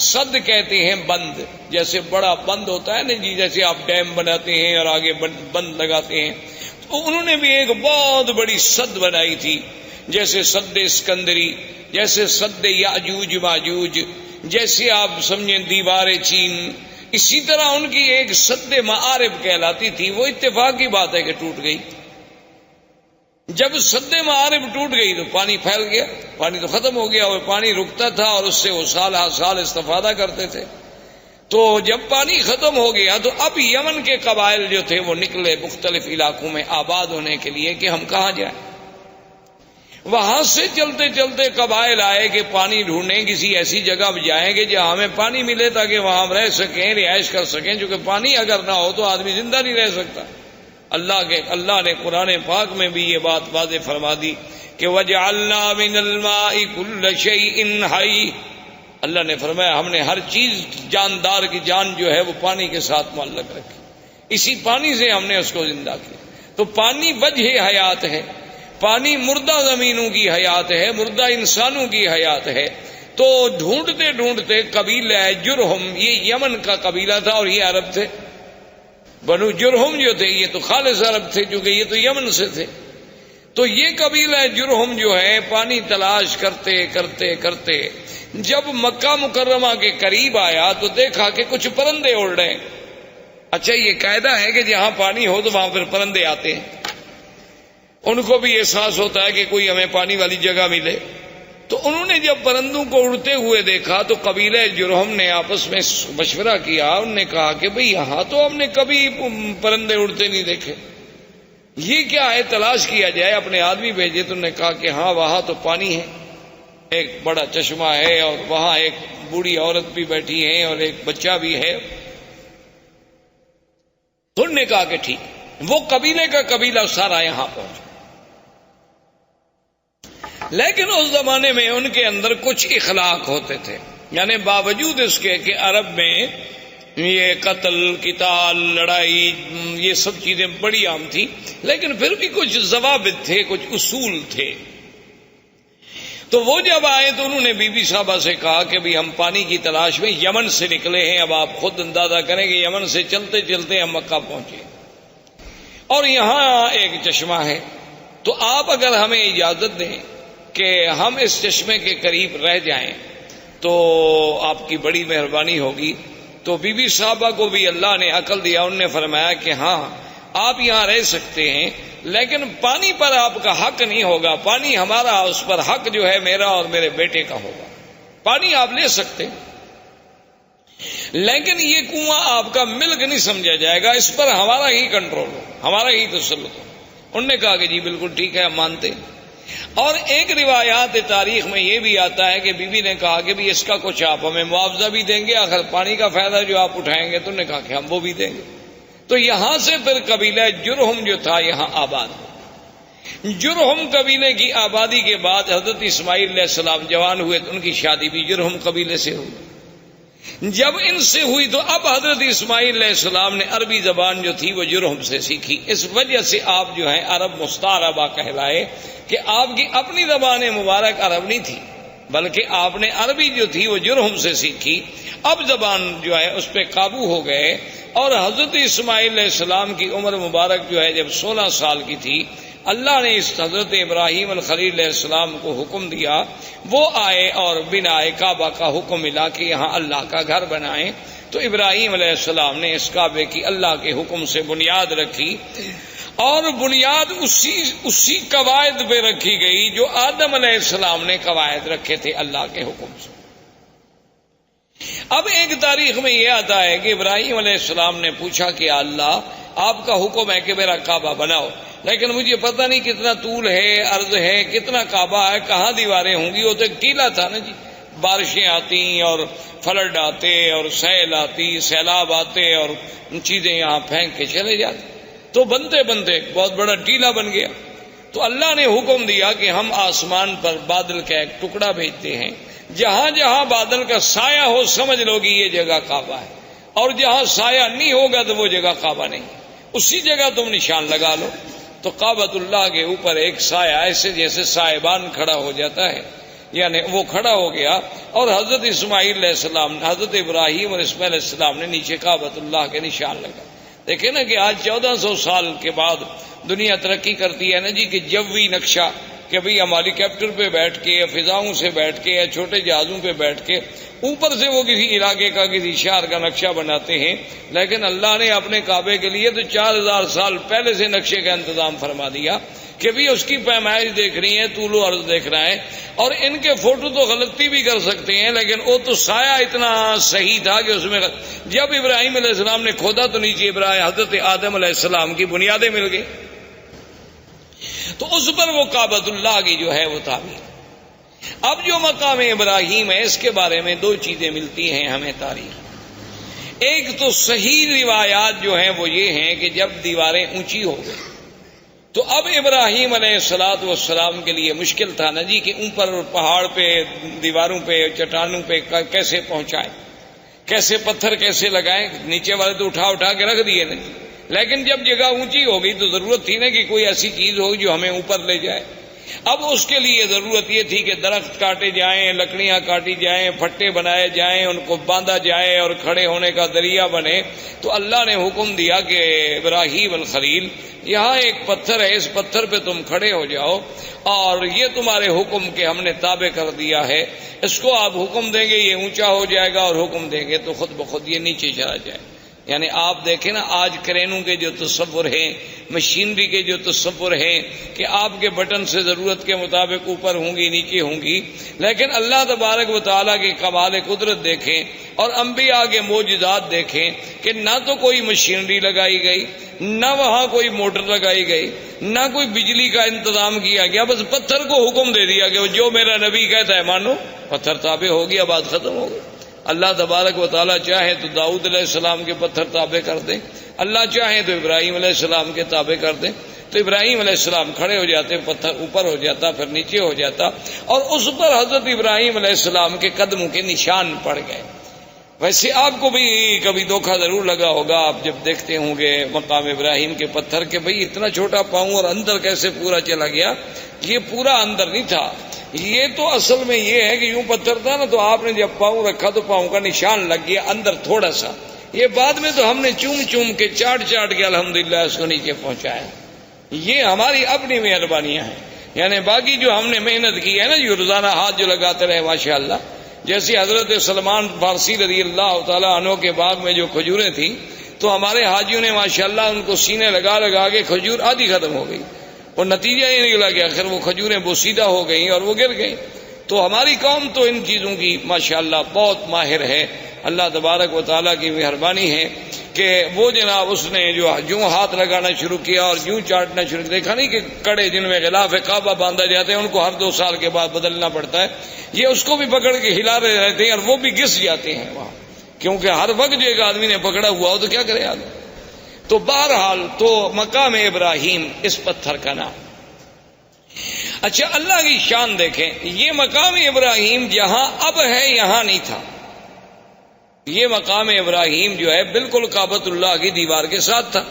سد کہتے ہیں بند، جیسے بڑا بند ہوتا ہے نا جی، جیسے آپ ڈیم بناتے ہیں اور آگے بند لگاتے ہیں، تو انہوں نے بھی ایک بہت بڑی سد بنائی تھی، جیسے سد اسکندری، جیسے سد یاجوج ماجوج، جیسے آپ سمجھیں دیوار چین، اسی طرح ان کی ایک سد معارب کہلاتی تھی۔ وہ اتفاق کی بات ہے کہ ٹوٹ گئی۔ جب سد معارب ٹوٹ گئی تو پانی پھیل گیا، پانی تو ختم ہو گیا، اور پانی رکتا تھا اور اس سے وہ سال ہر سال استفادہ کرتے تھے۔ تو جب پانی ختم ہو گیا تو اب یمن کے قبائل جو تھے وہ نکلے مختلف علاقوں میں آباد ہونے کے لیے کہ ہم کہاں جائیں۔ وہاں سے چلتے چلتے قبائل آئے کہ پانی ڈھونڈیں، کسی ایسی جگہ جائیں گے جہاں ہمیں پانی ملے تاکہ وہاں ہم رہ سکیں، رہائش کر سکیں، کیونکہ پانی اگر نہ ہو تو آدمی زندہ نہیں رہ سکتا۔ اللہ نے قرآن پاک میں بھی یہ بات واضح فرما دی کہ وَجَعَلْنَا مِنَ الْمَاءِ كُلَّ شَيْءٍ حَيٍّ، اللہ نے فرمایا ہم نے ہر چیز جاندار کی جان جو ہے وہ پانی کے ساتھ معلق رکھی، اسی پانی سے ہم نے اس کو زندہ کیا۔ تو پانی وجہ حیات ہے، پانی مردہ زمینوں کی حیات ہے، مردہ انسانوں کی حیات ہے۔ تو ڈھونڈتے ڈھونڈتے قبیلہ جرہم، یہ یمن کا قبیلہ تھا اور یہ عرب تھے، بنو جرہم جو تھے یہ تو خالص عرب تھے کیونکہ یہ تو یمن سے تھے۔ تو یہ قبیلہ جرہم جو ہے پانی تلاش کرتے کرتے کرتے جب مکہ مکرمہ کے قریب آیا تو دیکھا کہ کچھ پرندے اڑ رہے ہیں۔ اچھا یہ قاعدہ ہے کہ جہاں پانی ہو تو وہاں پھر پرندے آتے ہیں، ان کو بھی احساس ہوتا ہے کہ کوئی ہمیں پانی والی جگہ ملے۔ تو انہوں نے جب پرندوں کو اڑتے ہوئے دیکھا تو قبیلہ جرہم نے آپس میں مشورہ کیا، انہوں نے کہا کہ بھئی یہاں تو ہم نے کبھی پرندے اڑتے نہیں دیکھے، یہ کیا ہے، تلاش کیا جائے۔ اپنے آدمی بھیجے تو انہوں نے کہا کہ ہاں وہاں تو پانی ہے، ایک بڑا چشمہ ہے اور وہاں ایک بوڑھی عورت بھی بیٹھی ہے اور ایک بچہ بھی ہے۔ تو انہوں نے کہا کہ ٹھیک، وہ قبیلے کا قبیلہ سارا یہاں پہنچا۔ لیکن اس زمانے میں ان کے اندر کچھ اخلاق ہوتے تھے، یعنی باوجود اس کے کہ عرب میں یہ قتل قتال لڑائی یہ سب چیزیں بڑی عام تھی، لیکن پھر بھی کچھ ضوابط تھے، کچھ اصول تھے۔ تو وہ جب آئے تو انہوں نے بی بی صاحبہ سے کہا کہ بھی ہم پانی کی تلاش میں یمن سے نکلے ہیں، اب آپ خود اندازہ کریں کہ یمن سے چلتے چلتے ہم مکہ پہنچے اور یہاں ایک چشمہ ہے، تو آپ اگر ہمیں اجازت دیں کہ ہم اس چشمے کے قریب رہ جائیں تو آپ کی بڑی مہربانی ہوگی۔ تو بی بی صاحبہ کو بھی اللہ نے عقل دیا، انہوں نے فرمایا کہ ہاں آپ یہاں رہ سکتے ہیں، لیکن پانی پر آپ کا حق نہیں ہوگا، پانی ہمارا، اس پر حق جو ہے میرا اور میرے بیٹے کا ہوگا۔ پانی آپ لے سکتے ہیں لیکن یہ کنواں آپ کا ملک نہیں سمجھا جائے گا، اس پر ہمارا ہی کنٹرول ہو، ہمارا ہی تسلط ہو۔ انہوں نے کہا کہ جی بالکل ٹھیک ہے، ہم مانتے ہیں۔ اور ایک روایات تاریخ میں یہ بھی آتا ہے کہ بی بی نے کہا کہ بھی اس کا کچھ آپ ہمیں معاوضہ بھی دیں گے، آخر پانی کا فائدہ جو آپ اٹھائیں گے، تو انہوں نے کہا کہ ہم وہ بھی دیں گے۔ تو یہاں سے پھر قبیلہ جرہم جو تھا یہاں آباد ہو۔ جرہم قبیلے کی آبادی کے بعد حضرت اسماعیل علیہ السلام جوان ہوئے تو ان کی شادی بھی جرہم قبیلے سے ہوئی۔ جب ان سے ہوئی تو اب حضرت اسماعیل علیہ السلام نے عربی زبان جو تھی وہ جرہم سے سیکھی، اس وجہ سے آپ جو ہیں عرب مستعربہ کہلائے کہ آپ کی اپنی زبان مبارک عرب نہیں تھی بلکہ آپ نے عربی جو تھی وہ جرہم سے سیکھی۔ اب زبان جو ہے اس پہ قابو ہو گئے، اور حضرت اسماعیل علیہ السلام کی عمر مبارک جو ہے جب 16 سال کی تھی، اللہ نے اس حضرت ابراہیم الخلیل علیہ السلام کو حکم دیا، وہ آئے اور بنائے کعبہ کا حکم ملا کہ یہاں اللہ کا گھر بنائیں۔ تو ابراہیم علیہ السلام نے اس کعبے کی اللہ کے حکم سے بنیاد رکھی، اور بنیاد اسی قواعد پہ رکھی گئی جو آدم علیہ السلام نے قواعد رکھے تھے اللہ کے حکم سے۔ اب ایک تاریخ میں یہ آتا ہے کہ ابراہیم علیہ السلام نے پوچھا کہ اللہ آپ کا حکم ہے کہ میرا کعبہ بناؤ، لیکن مجھے پتہ نہیں کتنا طول ہے، عرض ہے، کتنا کعبہ ہے، کہاں دیواریں ہوں گی۔ وہ تو ایک ٹیلا تھا نا جی، بارشیں آتی اور فلڈ آتے اور سیل آتی، سیلاب آتے اور چیزیں یہاں پھینک کے چلے جاتے، تو بنتے بنتے بہت بڑا ٹیلا بن گیا۔ تو اللہ نے حکم دیا کہ ہم آسمان پر بادل کا ایک ٹکڑا بھیجتے ہیں، جہاں جہاں بادل کا سایہ ہو سمجھ لو کہ یہ جگہ کعبہ ہے، اور جہاں سایہ نہیں ہوگا تو وہ جگہ کعبہ نہیں، اسی جگہ تم نشان لگا لو۔ تو کعبۃ اللہ کے اوپر ایک سایہ ایسے جیسے سائبان کھڑا ہو جاتا ہے، یعنی وہ کھڑا ہو گیا، اور حضرت اسماعیل علیہ السلام، حضرت ابراہیم اور اسماعیل علیہ السلام نے نیچے کعبۃ اللہ کے نشان لگا۔ دیکھیں نا کہ آج 1400 سال کے بعد دنیا ترقی کرتی ہے نا جی، کہ جوی نقشہ، کہ بھئی ہم ہیلی کاپٹر پہ بیٹھ کے یا فضاؤں سے بیٹھ کے یا چھوٹے جہازوں پہ بیٹھ کے اوپر سے وہ کسی علاقے کا کسی شہر کا نقشہ بناتے ہیں، لیکن اللہ نے اپنے کعبے کے لیے تو 4000 سال پہلے سے نقشے کا انتظام فرما دیا کہ بھی اس کی پیمائش دیکھنی ہے، طول و عرض دیکھنا ہے۔ اور ان کے فوٹو تو غلطی بھی کر سکتے ہیں، لیکن وہ تو سایہ اتنا صحیح تھا کہ اس میں جب ابراہیم علیہ السلام نے کھودا تو نیچے حضرت آدم علیہ السلام کی بنیادیں مل گئی، تو اس پر وہ کعبۃ اللہ کی جو ہے وہ تعمیر۔ اب جو مقام ابراہیم ہے اس کے بارے میں دو چیزیں ملتی ہیں ہمیں تاریخ۔ ایک تو صحیح روایات جو ہیں وہ یہ ہیں کہ جب دیواریں اونچی ہو گئی تو اب ابراہیم علیہ السلام کے لیے مشکل تھا نا جی کہ اوپر پہاڑ پہ، دیواروں پہ، چٹانوں پہ کیسے پہنچائیں، کیسے پتھر کیسے لگائیں، نیچے والے تو اٹھا کے رکھ دیے نا جی، لیکن جب جگہ اونچی ہو گئی تو ضرورت تھی نا کہ کوئی ایسی چیز ہو جو ہمیں اوپر لے جائے۔ اب اس کے لیے ضرورت یہ تھی کہ درخت کاٹے جائیں، لکڑیاں کاٹی جائیں، پھٹے بنائے جائیں، ان کو باندھا جائے اور کھڑے ہونے کا ذریعہ بنے۔ تو اللہ نے حکم دیا کہ ابراہیم الخلیل یہاں ایک پتھر ہے، اس پتھر پہ تم کھڑے ہو جاؤ، اور یہ تمہارے حکم کے ہم نے تابع کر دیا ہے، اس کو آپ حکم دیں گے یہ اونچا ہو جائے گا، اور حکم دیں گے تو خود بخود یہ نیچے چلا جائے۔ یعنی آپ دیکھیں نا آج کرینوں کے جو تصور ہیں، مشینری کے جو تصور ہیں کہ آپ کے بٹن سے ضرورت کے مطابق اوپر ہوں گی نیچے ہوں گی، لیکن اللہ تبارک و تعالیٰ کے کمال قدرت دیکھیں اور انبیاء کے معجزات دیکھیں کہ نہ تو کوئی مشینری لگائی گئی، نہ وہاں کوئی موٹر لگائی گئی، نہ کوئی بجلی کا انتظام کیا گیا، بس پتھر کو حکم دے دیا کہ جو میرا نبی کہتا ہے مانو، پتھر تابع ہو گیا، بات ختم ہو گئی۔ اللہ تبارک و تعالیٰ چاہے تو داؤد علیہ السلام کے پتھر تابع کر دیں، اللہ چاہے تو ابراہیم علیہ السلام کے تابع کر دیں، تو ابراہیم علیہ السلام کھڑے ہو جاتے، پتھر اوپر ہو جاتا، پھر نیچے ہو جاتا، اور اس پر حضرت ابراہیم علیہ السلام کے قدموں کے نشان پڑ گئے۔ ویسے آپ کو بھی کبھی دھوکہ ضرور لگا ہوگا، آپ جب دیکھتے ہوں گے مقام ابراہیم کے پتھر کہ بھئی اتنا چھوٹا پاؤں اور اندر کیسے پورا چلا گیا۔ یہ پورا اندر نہیں تھا، یہ تو اصل میں یہ ہے کہ یوں پتھر تھا نا، تو آپ نے جب پاؤں رکھا تو پاؤں کا نشان لگ گیا اندر تھوڑا سا، یہ بعد میں تو ہم نے چوم کے چاٹ کے الحمدللہ اس کو نیچے پہنچایا۔ یہ ہماری اپنی مہربانیاں ہیں، یعنی باقی جو ہم نے محنت کی ہے نا، جو روزانہ ہاتھ جو لگاتے رہے ماشاءاللہ، جیسے حضرت سلمان فارسی رضی اللہ تعالیٰ عنہ کے باغ میں جو کھجوریں تھیں تو ہمارے حاجیوں نے ماشاءاللہ ان کو سینے لگا کے کھجور آدھی ختم ہو گئی، اور نتیجہ یہ نکلا کہ آخر وہ کھجوریں بوسیدہ ہو گئیں اور وہ گر گئیں۔ تو ہماری قوم تو ان چیزوں کی ماشاءاللہ بہت ماہر ہے، اللہ تبارک و تعالیٰ کی مہربانی ہے کہ وہ جناب اس نے جو ہاتھ لگانا شروع کیا اور یوں چاٹنا شروع کیا، دیکھا نہیں کہ کڑے جن میں غلاف کعبہ باندھا جاتے ہیں ان کو ہر 2 سال کے بعد بدلنا پڑتا ہے، یہ اس کو بھی پکڑ کے ہلا رہے رہتے ہیں اور وہ بھی گس جاتے ہیں وہاں، کیونکہ ہر وقت جو ایک آدمی نے پکڑا ہوا ہو تو کیا کرے آدمی۔ تو بہرحال تو مقام ابراہیم اس پتھر کا نام۔ اچھا اللہ کی شان دیکھیں، یہ مقام ابراہیم جہاں اب ہے یہاں نہیں تھا، یہ مقام ابراہیم جو ہے بالکل کعبۃ اللہ کی دیوار کے ساتھ تھا،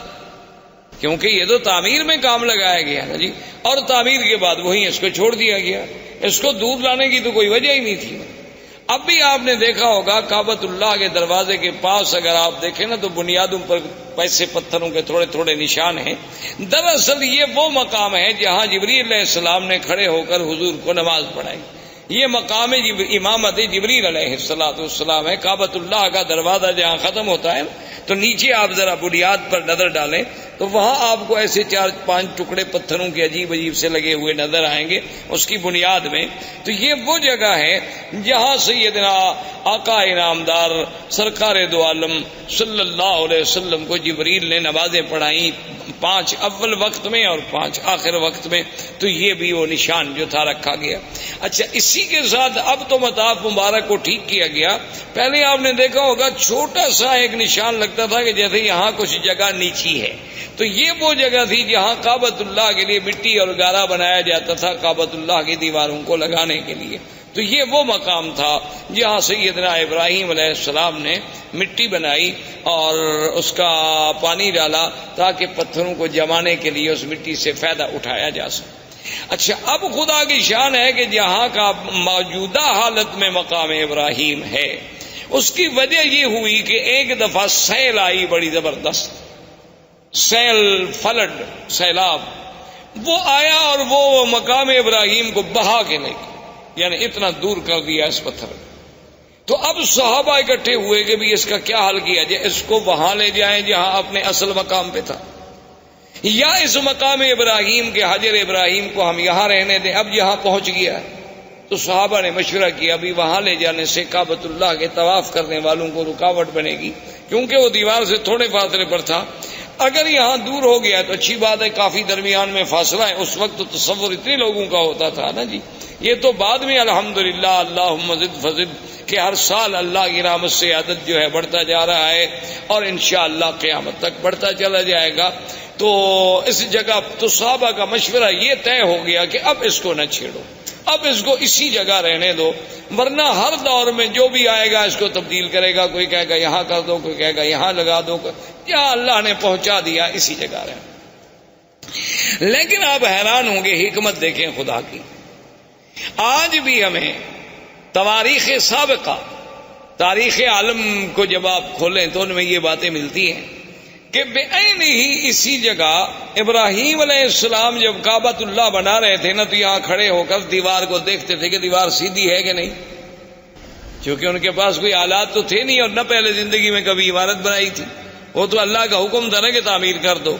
کیونکہ یہ تو تعمیر میں کام لگایا گیا نا جی، اور تعمیر کے بعد وہیں اس کو چھوڑ دیا گیا، اس کو دور لانے کی تو کوئی وجہ ہی نہیں تھی۔ اب بھی آپ نے دیکھا ہوگا کعبۃ اللہ کے دروازے کے پاس اگر آپ دیکھیں نا تو بنیادوں پر ویسے پتھروں کے تھوڑے تھوڑے نشان ہیں، دراصل یہ وہ مقام ہے جہاں جبریل علیہ السلام نے کھڑے ہو کر حضور کو نماز پڑھائی، یہ مقام امامت جبریل علیہ السلام ہے۔ کعبۃ اللہ کا دروازہ جہاں ختم ہوتا ہے تو نیچے آپ ذرا بنیاد پر نظر ڈالیں تو وہاں آپ کو ایسے 4-5 ٹکڑے پتھروں کے عجیب عجیب سے لگے ہوئے نظر آئیں گے اس کی بنیاد میں. تو یہ وہ جگہ ہے جہاں سیدنا آقا انعامدار سرکار دو عالم صلی اللہ علیہ وسلم کو جبریل نے نمازیں پڑھائیں، 5 اول وقت میں اور 5 آخر وقت میں. تو یہ بھی وہ نشان جو تھا رکھا گیا. اچھا، اسی کے ساتھ اب تو مطاف مبارک کو ٹھیک کیا گیا. پہلے آپ نے دیکھا ہوگا چھوٹا سا ایک نشان لگتا تھا کہ جیسے یہاں کچھ جگہ نیچی ہے. تو یہ وہ جگہ تھی جہاں کعبۃ اللہ کے لیے مٹی اور گارا بنایا جاتا تھا کعبۃ اللہ کی دیواروں کو لگانے کے لیے. تو یہ وہ مقام تھا جہاں سیدنا ابراہیم علیہ السلام نے مٹی بنائی اور اس کا پانی ڈالا تاکہ پتھروں کو جمانے کے لیے اس مٹی سے فائدہ اٹھایا جا سکے. اچھا، اب خدا کی شان ہے کہ جہاں کا موجودہ حالت میں مقام ابراہیم ہے، اس کی وجہ یہ ہوئی کہ ایک دفعہ سیل آئی بڑی زبردست، فلڈ سیلاب وہ آیا اور وہ مقام ابراہیم کو بہا کے لے گیا، یعنی اتنا دور کر دیا اس پتھر. تو اب صحابہ اکٹھے ہوئے کہ بھی اس کا کیا حل کیا جائے، اس کو وہاں لے جائیں جہاں اپنے اصل مقام پہ تھا، یا اس مقام ابراہیم کے حجر ابراہیم کو ہم یہاں رہنے دیں. اب یہاں پہنچ گیا ہے تو صحابہ نے مشورہ کیا ابھی وہاں لے جانے سے کعبۃ اللہ کے طواف کرنے والوں کو رکاوٹ بنے گی، کیونکہ وہ دیوار سے تھوڑے فاصلے پر تھا. اگر یہاں دور ہو گیا تو اچھی بات ہے، کافی درمیان میں فاصلہ ہے. اس وقت تو تصور اتنے لوگوں کا ہوتا تھا نا جی. یہ تو بعد میں الحمدللہ اللہم زد فزد کہ ہر سال اللہ کی رحمت سے عدد جو ہے بڑھتا جا رہا ہے اور انشاءاللہ قیامت تک بڑھتا چلا جائے گا. تو اس جگہ تو صحابہ کا مشورہ یہ طے ہو گیا کہ اب اس کو نہ چھیڑو، اب اس کو اسی جگہ رہنے دو، ورنہ ہر دور میں جو بھی آئے گا اس کو تبدیل کرے گا. کوئی کہے گا یہاں کر دو، کوئی کہے گا یہاں لگا دو، یہاں اللہ نے پہنچا دیا اسی جگہ رہے. لیکن آپ حیران ہوں گے، حکمت دیکھیں خدا کی. آج بھی ہمیں تواریخ سابقہ، تاریخ عالم کو جب آپ کھولیں تو ان میں یہ باتیں ملتی ہیں کہ بعین ہی اسی جگہ ابراہیم علیہ السلام جب کعبۃ اللہ بنا رہے تھے نا، تو یہاں کھڑے ہو کر دیوار کو دیکھتے تھے کہ دیوار سیدھی ہے کہ نہیں، کیونکہ ان کے پاس کوئی آلات تو تھے نہیں اور نہ پہلے زندگی میں کبھی عمارت بنائی تھی. وہ تو اللہ کا حکم تھا نا کہ تعمیر کر دو.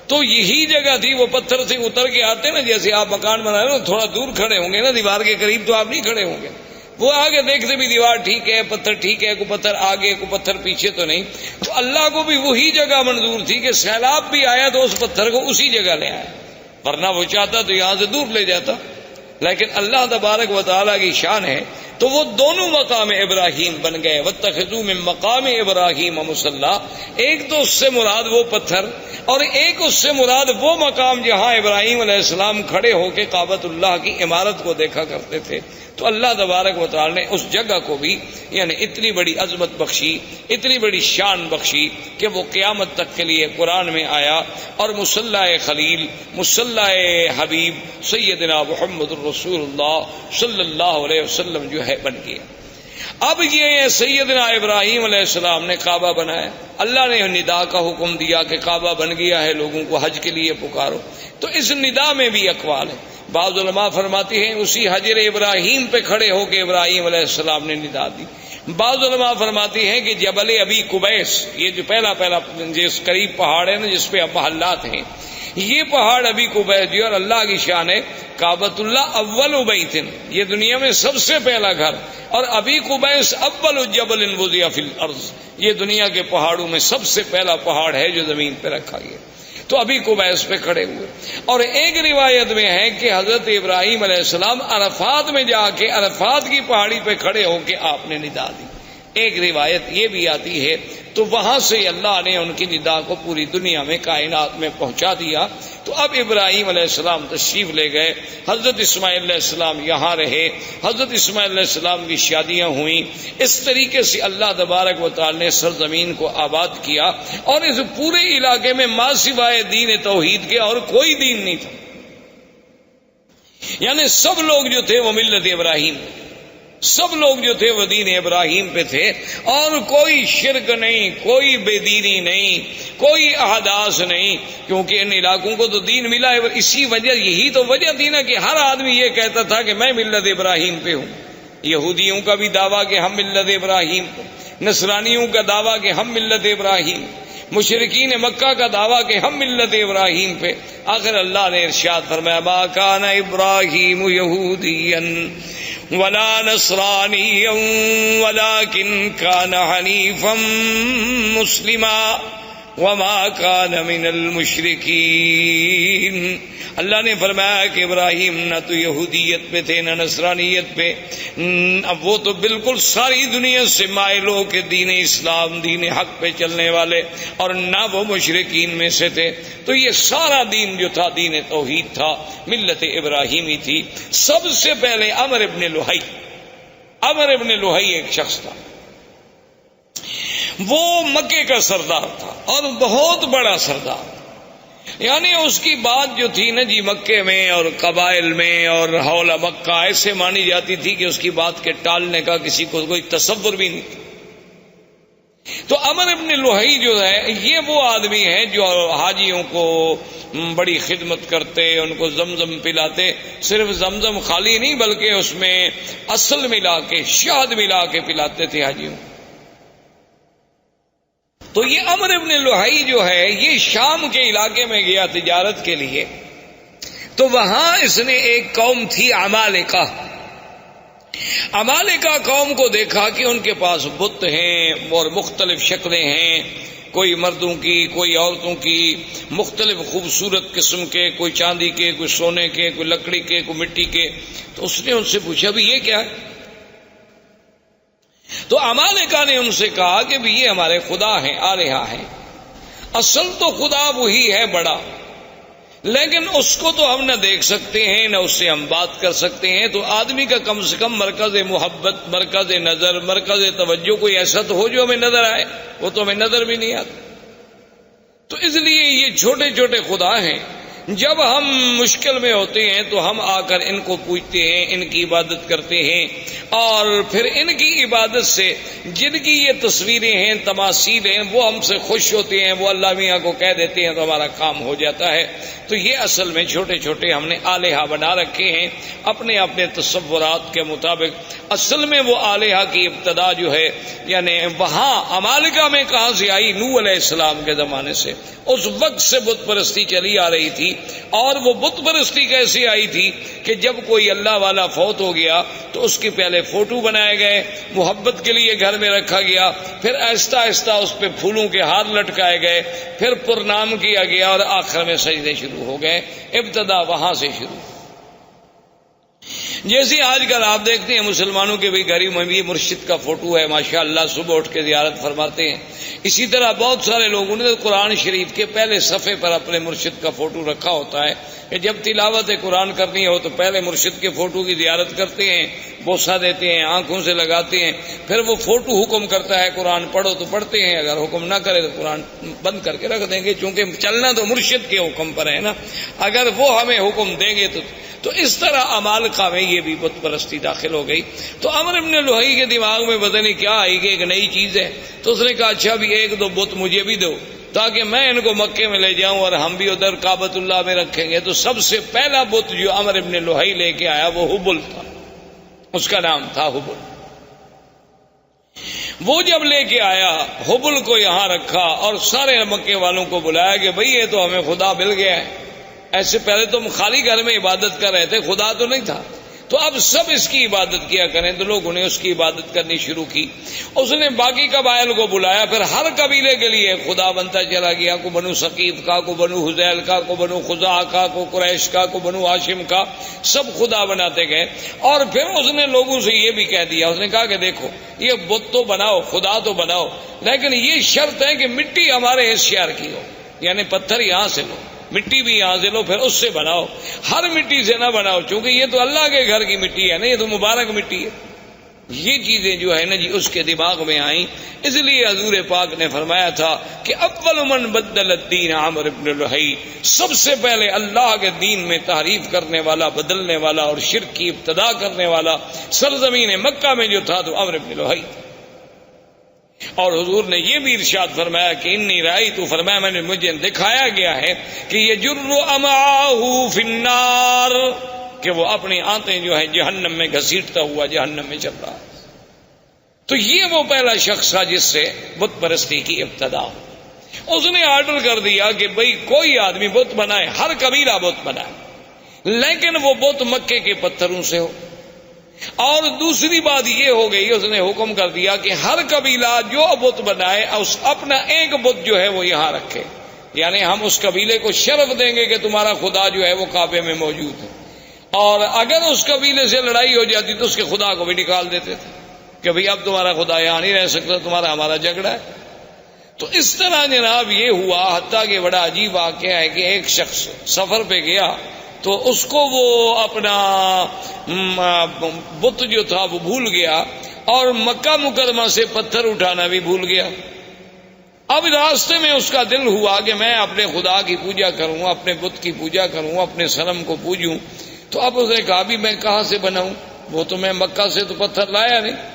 تو یہی جگہ تھی، وہ پتھر سے اتر کے آتے نا، جیسے آپ مکان بنا رہے ہو تھوڑا دور کھڑے ہوں گے نا دیوار کے قریب، تو آپ نہیں کھڑے ہوں گے. وہ آگے دیکھتے بھی دیوار ٹھیک ہے، پتھر ٹھیک ہے، کوئی پتھر آگے کوئی پتھر پیچھے تو نہیں. تو اللہ کو بھی وہی جگہ منظور تھی کہ سیلاب بھی آیا تو اس پتھر کو اسی جگہ لے آیا، ورنہ وہ چاہتا تو یہاں سے دور لے جاتا. لیکن اللہ تبارک و تعالیٰ کی شان ہے تو وہ دونوں مقام ابراہیم بن گئے. واتخذوا من مقام ابراہیم مصلی، ایک تو اس سے مراد وہ پتھر اور ایک اس سے مراد وہ مقام جہاں ابراہیم علیہ السلام کھڑے ہو کے کعبۃ اللہ کی عمارت کو دیکھا کرتے تھے. تو اللہ تبارک و تعالی نے اس جگہ کو بھی یعنی اتنی بڑی عظمت بخشی، اتنی بڑی شان بخشی کہ وہ قیامت تک کے لیے قرآن میں آیا اور مصلی خلیل، مصلی حبیب سیدنا محمد الرسول اللہ صلی اللہ علیہ وسلم جو ہے بن گیا. اب یہ سیدنا ابراہیم علیہ السلام نے کعبہ بنایا، اللہ نے ندا کا حکم دیا کہ کعبہ بن گیا ہے، لوگوں کو حج کے لیے پکارو. تو اس ندا میں بھی اقوال ہیں. بعض علماء فرماتے ہیں اسی حجر ابراہیم پہ کھڑے ہو کے ابراہیم علیہ السلام نے ندا دی. بعض علماء فرماتے ہیں کہ جبل ابی قبیس، یہ جو پہلا جس قریب پہاڑ ہے نا جس پہ اب محلات ہیں، یہ پہاڑ ابی قبیس جو اور اللہ کی شان ہے کعبۃ اللہ اول بیت، یہ دنیا میں سب سے پہلا گھر، اور ابی قبیس اول جبل وضع فی الارض، یہ دنیا کے پہاڑوں میں سب سے پہلا پہاڑ ہے جو زمین پہ رکھا گیا. تو ابھی قبیس پہ کھڑے ہوئے. اور ایک روایت میں ہے کہ حضرت ابراہیم علیہ السلام عرفات میں جا کے عرفات کی پہاڑی پہ کھڑے ہو کے آپ نے ندا دی. ایک روایت یہ بھی آتی ہے. تو وہاں سے اللہ نے ان کی ندا کو پوری دنیا میں کائنات میں پہنچا دیا. تو اب ابراہیم علیہ السلام تشریف لے گئے، حضرت اسماعیل علیہ السلام یہاں رہے، حضرت اسماعیل علیہ السلام کی شادیاں ہوئیں. اس طریقے سے اللہ تبارک و تعالی نے سرزمین کو آباد کیا، اور اس پورے علاقے میں ما سوائے دین توحید کے اور کوئی دین نہیں تھا. یعنی سب لوگ جو تھے وہ ملت ابراہیم، سب لوگ جو تھے وہ دین ابراہیم پہ تھے، اور کوئی شرک نہیں، کوئی بے دینی نہیں، کوئی احداث نہیں، کیونکہ ان علاقوں کو تو دین ملا ہے. اسی وجہ، یہی تو وجہ تھی نا کہ ہر آدمی یہ کہتا تھا کہ میں ملت ابراہیم پہ ہوں. یہودیوں کا بھی دعویٰ کہ ہم ملت ابراہیم، نصرانیوں کا دعویٰ کہ ہم ملت ابراہیم، مشرکین مکہ کا دعویٰ کہ ہم ملت ابراہیم پہ. آخر اللہ نے ارشاد فرمایا ما کان ابراہیم یہودیا ولا نصرانیا ولکن کان حنیفا مسلما وما کان من المشرکین. اللہ نے فرمایا کہ ابراہیم نہ تو یہودیت پہ تھے نہ نصرانیت پہ، اب وہ تو بالکل ساری دنیا سے مائل ہو کے دین اسلام دین حق پہ چلنے والے، اور نہ وہ مشرکین میں سے تھے. تو یہ سارا دین جو تھا دین توحید تھا، ملت ابراہیمی تھی. سب سے پہلے عمرو ابن لوہی ایک شخص تھا، وہ مکے کا سردار تھا اور بہت بڑا سردار. یعنی اس کی بات جو تھی نا جی مکے میں اور قبائل میں اور حول مکہ ایسے مانی جاتی تھی کہ اس کی بات کے ٹالنے کا کسی کو کوئی تصور بھی نہیں تھا. تو عمرو ابن لوہی جو ہے یہ وہ آدمی ہے جو حاجیوں کو بڑی خدمت کرتے، ان کو زمزم پلاتے. صرف زمزم خالی نہیں بلکہ اس میں اصل ملا کے شہد ملا کے پلاتے تھے حاجیوں. تو یہ عمرو ابن لوہی جو ہے یہ شام کے علاقے میں گیا تجارت کے لیے. تو وہاں اس نے ایک قوم تھی عمالقہ قوم کو دیکھا کہ ان کے پاس بت ہیں اور مختلف شکلیں ہیں، کوئی مردوں کی کوئی عورتوں کی، مختلف خوبصورت قسم کے، کوئی چاندی کے، کوئی سونے کے، کوئی لکڑی کے، کوئی مٹی کے. تو اس نے ان سے پوچھا بھی یہ کیا ہے؟ تو عمالقہ نے ان سے کہا کہ بھی یہ ہمارے خدا ہیں، آلہہ ہیں. اصل تو خدا وہی ہے بڑا، لیکن اس کو تو ہم نہ دیکھ سکتے ہیں نہ اس سے ہم بات کر سکتے ہیں. تو آدمی کا کم سے کم مرکز محبت، مرکز نظر، مرکز توجہ کوئی ایسا تو ہو جو ہمیں نظر آئے. وہ تو ہمیں نظر بھی نہیں آتا. تو اس لیے یہ چھوٹے چھوٹے خدا ہیں. جب ہم مشکل میں ہوتے ہیں تو ہم آ کر ان کو پوجتے ہیں، ان کی عبادت کرتے ہیں، اور پھر ان کی عبادت سے جن کی یہ تصویریں ہیں، تماثیل ہیں، وہ ہم سے خوش ہوتے ہیں، وہ اللہ میاں کو کہہ دیتے ہیں تو ہمارا کام ہو جاتا ہے. تو یہ اصل میں چھوٹے چھوٹے ہم نے آلہہ بنا رکھے ہیں اپنے اپنے تصورات کے مطابق. اصل میں وہ آلہہ کی ابتدا جو ہے یعنی وہاں عمالقہ میں کہاں سے آئی؟ نوح علیہ السلام کے زمانے سے. اس وقت سے بت پرستی چلی آ رہی تھی. اور وہ بت پرستی کیسی آئی تھی کہ جب کوئی اللہ والا فوت ہو گیا تو اس کے پہلے فوٹو بنائے گئے، محبت کے لیے گھر میں رکھا گیا، پھر آہستہ آہستہ اس پہ پھولوں کے ہار لٹکائے گئے، پھر پرنام کیا گیا اور آخر میں سجدے شروع ہو گئے. ابتدا وہاں سے شروع. جیسے آج کل آپ دیکھتے ہیں مسلمانوں کے بھی گھروں میں بھی مرشد کا فوٹو ہے، ماشاءاللہ صبح اٹھ کے زیارت فرماتے ہیں. اسی طرح بہت سارے لوگوں نے قرآن شریف کے پہلے صفحے پر اپنے مرشد کا فوٹو رکھا ہوتا ہے کہ جب تلاوت قرآن کرنی ہو تو پہلے مرشد کے فوٹو کی زیارت کرتے ہیں، بوسہ دیتے ہیں، آنکھوں سے لگاتے ہیں، پھر وہ فوٹو حکم کرتا ہے قرآن پڑھو تو پڑھتے ہیں، اگر حکم نہ کرے تو قرآن بند کر کے رکھ دیں گے، چونکہ چلنا تو مرشد کے حکم پر ہے نا، اگر وہ ہمیں حکم دیں گے تو اس طرح عمالقہ میں یہ بھی بت پرستی داخل ہو گئی. تو عمرو ابن لوہی کے دماغ میں پتہ نہیں کیا آئی کہ ایک نئی چیز ہے. تو اس نے کہا اچھا بھی ایک دو بت مجھے بھی دو تاکہ میں ان کو مکے میں لے جاؤں اور ہم بھی ادھر کعبۃ اللہ میں رکھیں گے. تو سب سے پہلا بت جو عمرو ابن لوہی لے کے آیا وہ حبل تھا، اس کا نام تھا حبل. وہ جب لے کے آیا حبل کو یہاں رکھا اور سارے مکے والوں کو بلایا کہ بھئی یہ تو ہمیں خدا مل گیا ہے. ایسے پہلے تو ہم خالی گھر میں عبادت کر رہے تھے، خدا تو نہیں تھا، تو اب سب اس کی عبادت کیا کریں. تو لوگوں نے اس کی عبادت کرنی شروع کی. اس نے باقی قبائل کو بلایا، پھر ہر قبیلے کے لیے خدا بنتا چلا گیا. کو بنو ثقیف کا، کو بنو حذیل کا، کو بنو خزاعہ کا، کو قریش کا، کو بنو ہاشم کا، سب خدا بناتے گئے. اور پھر اس نے لوگوں سے یہ بھی کہہ دیا، اس نے کہا کہ دیکھو یہ بت تو بناؤ، خدا تو بناؤ، لیکن یہ شرط ہے کہ مٹی ہمارے اس شہر کی ہو، یعنی پتھر یہاں سے لو، مٹی بھی یہاں سے لو، پھر اس سے بناؤ، ہر مٹی سے نہ بناؤ، چونکہ یہ تو اللہ کے گھر کی مٹی ہے نا، یہ تو مبارک مٹی ہے. یہ چیزیں جو ہے نا جی اس کے دماغ میں آئیں. اس لیے حضور پاک نے فرمایا تھا کہ اول من بدل الدین عمرو بن لوہی، سب سے پہلے اللہ کے دین میں تحریف کرنے والا، بدلنے والا اور شرک کی ابتدا کرنے والا سرزمین مکہ میں جو تھا تو عمرو بن لوہی. اور حضور نے یہ بھی ارشاد فرمایا کہ انی رأیت، فرمایا میں نے مجھے دکھایا گیا ہے کہ یجر امعاہ فی النار، کہ وہ اپنی آنتیں جو ہے جہنم میں گھسیٹتا ہوا جہنم میں چل رہا. تو یہ وہ پہلا شخص تھا جس سے بت پرستی کی ابتدا. اس نے آرڈر کر دیا کہ بھئی کوئی آدمی بت بنائے، ہر قبیلہ بت بنائے، لیکن وہ بت مکے کے پتھروں سے ہو۔ اور دوسری بات یہ ہو گئی، اس نے حکم کر دیا کہ ہر قبیلہ جو بت بنائے اپنا ایک بت جو ہے وہ یہاں رکھے، یعنی ہم اس قبیلے کو شرف دیں گے کہ تمہارا خدا جو ہے وہ کعبے میں موجود ہے، اور اگر اس قبیلے سے لڑائی ہو جاتی تو اس کے خدا کو بھی نکال دیتے تھے کہ بھئی اب تمہارا خدا یہاں نہیں رہ سکتا، تمہارا ہمارا جھگڑا ہے۔ تو اس طرح جناب یہ ہوا، حتیٰ کہ بڑا عجیب واقعہ ہے کہ ایک شخص سفر پہ گیا تو اس کو وہ اپنا بت جو تھا وہ بھول گیا، اور مکہ مکرمہ سے پتھر اٹھانا بھی بھول گیا۔ اب راستے میں اس کا دل ہوا کہ میں اپنے خدا کی پوجا کروں، اپنے بت کی پوجا کروں، اپنے صنم کو پوجوں۔ تو اب اس نے کہا بھی میں کہاں سے بناؤں، وہ تو میں مکہ سے تو پتھر لایا نہیں۔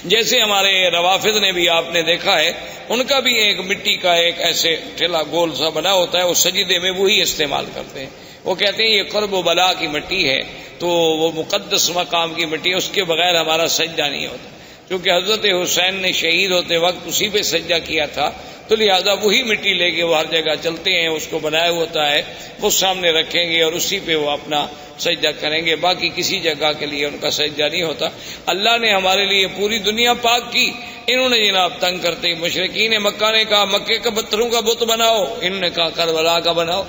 جیسے ہمارے روافض نے بھی آپ نے دیکھا ہے، ان کا بھی ایک مٹی کا ایک ایسے ٹھیلا گول سا بنا ہوتا ہے، وہ سجدے میں وہی استعمال کرتے ہیں۔ وہ کہتے ہیں یہ قرب و بلا کی مٹی ہے، تو وہ مقدس مقام کی مٹی ہے، اس کے بغیر ہمارا سجدہ نہیں ہوتا۔ کیونکہ حضرت حسین نے شہید ہوتے وقت اسی پہ سجدہ کیا تھا، تو لہذا وہی مٹی لے کے وہ ہر جگہ چلتے ہیں، اس کو بنایا ہوتا ہے، وہ سامنے رکھیں گے اور اسی پہ وہ اپنا سجدہ کریں گے، باقی کسی جگہ کے لیے ان کا سجدہ نہیں ہوتا۔ اللہ نے ہمارے لیے پوری دنیا پاک کی، انہوں نے جناب تنگ کرتے مشرکین مکہ نے کہا مکے کے پتھروں کا بت بناؤ، انہوں نے کہا کربلا کا بناؤ۔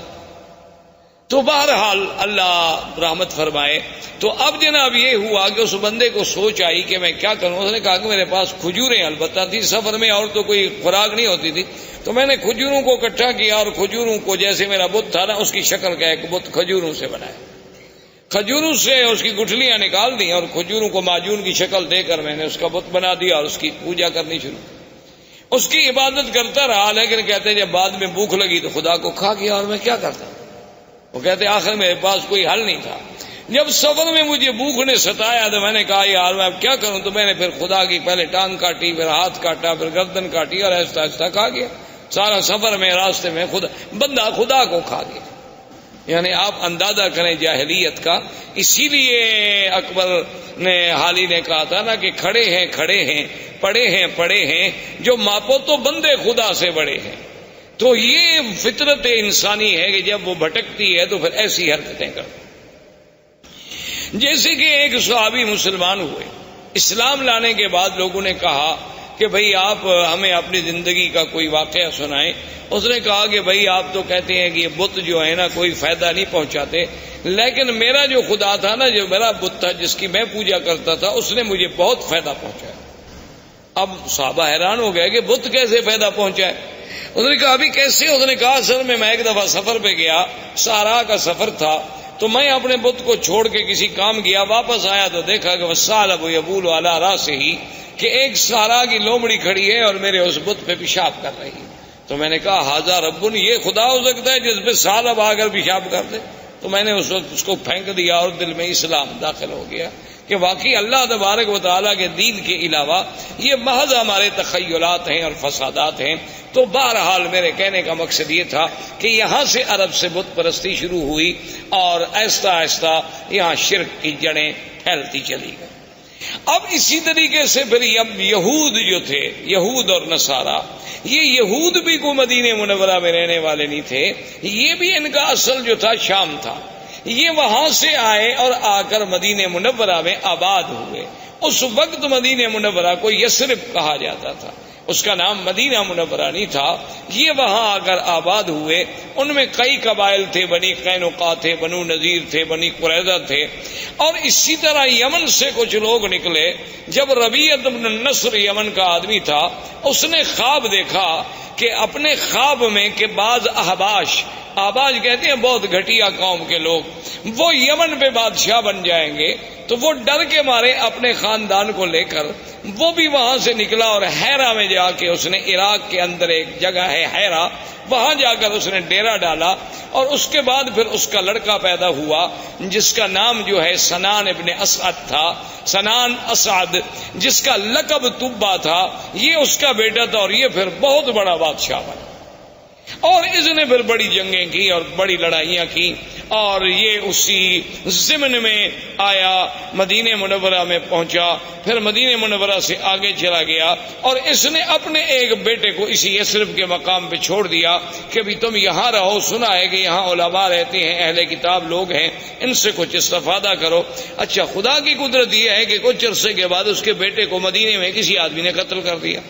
تو بہرحال اللہ رحمت فرمائے۔ تو اب جناب یہ ہوا کہ اس بندے کو سوچ آئی کہ میں کیا کروں۔ اس نے کہا کہ میرے پاس کھجوریں البتہ تھی سفر میں، اور تو کوئی خوراک نہیں ہوتی تھی، تو میں نے کھجوروں کو اکٹھا کیا اور کھجوروں کو جیسے میرا بت تھا نا اس کی شکل کا ایک بت کھجوروں سے بنایا، کھجوروں سے اس کی گٹھلیاں نکال دی اور کھجوروں کو معجون کی شکل دے کر میں نے اس کا بت بنا دیا اور اس کی پوجا کرنی شروع۔ اس کی عبادت کرتا رہا، لیکن کہتے جب بعد میں بھوک لگی تو خدا کو کھا گیا، اور میں کیا کرتا۔ وہ کہتے آخر میرے پاس کوئی حل نہیں تھا۔ جب سفر میں مجھے بھوک نے ستایا تو میں نے کہا یار میں اب کیا کروں، تو میں نے پھر خدا کی پہلے ٹانگ کاٹی، پھر ہاتھ کاٹا، پھر گردن کاٹی، اور آہستہ آہستہ کھا گیا۔ سارا سفر میں راستے میں بندہ خدا کو کھا گیا۔ یعنی آپ اندازہ کریں جاہلیت کا۔ اسی لیے اکبر نے حالی نے کہا تھا نا کہ کھڑے ہیں کھڑے ہیں، پڑے ہیں پڑے ہیں، جو ماپو تو بندے خدا سے بڑے ہیں۔ تو یہ فطرت انسانی ہے کہ جب وہ بھٹکتی ہے تو پھر ایسی حرکتیں کرتی۔ جیسے کہ ایک صحابی مسلمان ہوئے، اسلام لانے کے بعد لوگوں نے کہا کہ بھئی آپ ہمیں اپنی زندگی کا کوئی واقعہ سنائیں۔ اس نے کہا کہ بھئی آپ تو کہتے ہیں کہ یہ بت جو ہے نا کوئی فائدہ نہیں پہنچاتے، لیکن میرا جو خدا تھا نا، جو میرا بت تھا جس کی میں پوجا کرتا تھا، اس نے مجھے بہت فائدہ پہنچایا۔ اب صحابہ حیران ہو گئے کہ بت کیسے فائدہ پہنچائے۔ اس نے کہا ابھی کیسے؟ اس نے کہا سر میں ایک دفعہ سفر پہ گیا، صحرا کا سفر تھا، تو میں اپنے بت کو چھوڑ کے کسی کام گیا، واپس آیا تو دیکھا کہ والثعلب یبول علی راسہ، کہ ایک صحرا کی لومڑی کھڑی ہے اور میرے اس بت پہ پیشاب کر رہی ہے۔ تو میں نے کہا ھذا رب، یہ خدا ہو سکتا ہے جس پہ ثعلب آ کر پیشاب کر دے؟ تو میں نے اس وقت اس کو پھینک دیا اور دل میں اسلام داخل ہو گیا کہ واقعی اللہ تبارک و تعالیٰ کے دین کے علاوہ یہ محض ہمارے تخیلات ہیں اور فسادات ہیں۔ تو بہرحال میرے کہنے کا مقصد یہ تھا کہ یہاں سے عرب سے بت پرستی شروع ہوئی اور آہستہ آہستہ یہاں شرک کی جڑیں پھیلتی چلی گئی۔ اب اسی طریقے سے پھر یہود جو تھے، یہود اور نصارہ، یہ یہود بھی کوئی مدینہ منورہ میں رہنے والے نہیں تھے، یہ بھی ان کا اصل جو تھا شام تھا۔ یہ وہاں سے آئے اور آ کر مدینہ منورہ میں آباد ہوئے۔ اس وقت مدینہ منورہ کو یثرب کہا جاتا تھا، اس کا نام مدینہ منورہ نہیں تھا۔ یہ وہاں آ کر آباد ہوئے۔ ان میں کئی قبائل تھے، بنی قینقاع تھے، بنو نذیر تھے، بنی قریظہ تھے، اور اسی طرح یمن سے کچھ لوگ نکلے۔ جب ربیعۃ بن النصر یمن کا آدمی تھا، اس نے خواب دیکھا کہ اپنے خواب میں کہ بعض احباش کہتے ہیں بہت گھٹیا قوم کے لوگ، وہ یمن پہ بادشاہ بن جائیں گے، تو وہ ڈر کے مارے اپنے خاندان کو لے کر وہ بھی وہاں سے نکلا اور حیرہ میں جا کے اس نے، عراق کے اندر ایک جگہ ہے حیرہ، وہاں جا کر اس نے ڈیرا ڈالا، اور اس کے بعد پھر اس کا لڑکا پیدا ہوا جس کا نام جو ہے سنان ابن اسعد تھا، سنان اسعد، جس کا لقب تبا تھا، یہ اس کا بیٹا تھا، اور یہ پھر بہت بڑا بادشاہ بنا۔ اور اس نے پھر بڑی جنگیں کی اور بڑی لڑائیاں کی، اور یہ اسی ضمن میں آیا، مدینہ منورہ میں پہنچا، پھر مدینہ منورہ سے آگے چلا گیا، اور اس نے اپنے ایک بیٹے کو اسی یثرب کے مقام پہ چھوڑ دیا کہ بھی تم یہاں رہو، سنا ہے کہ یہاں علماء رہتے ہیں، اہل کتاب لوگ ہیں، ان سے کچھ استفادہ کرو۔ اچھا، خدا کی قدرت یہ ہے کہ کچھ عرصے کے بعد اس کے بیٹے کو مدینے میں کسی آدمی نے قتل کر دیا۔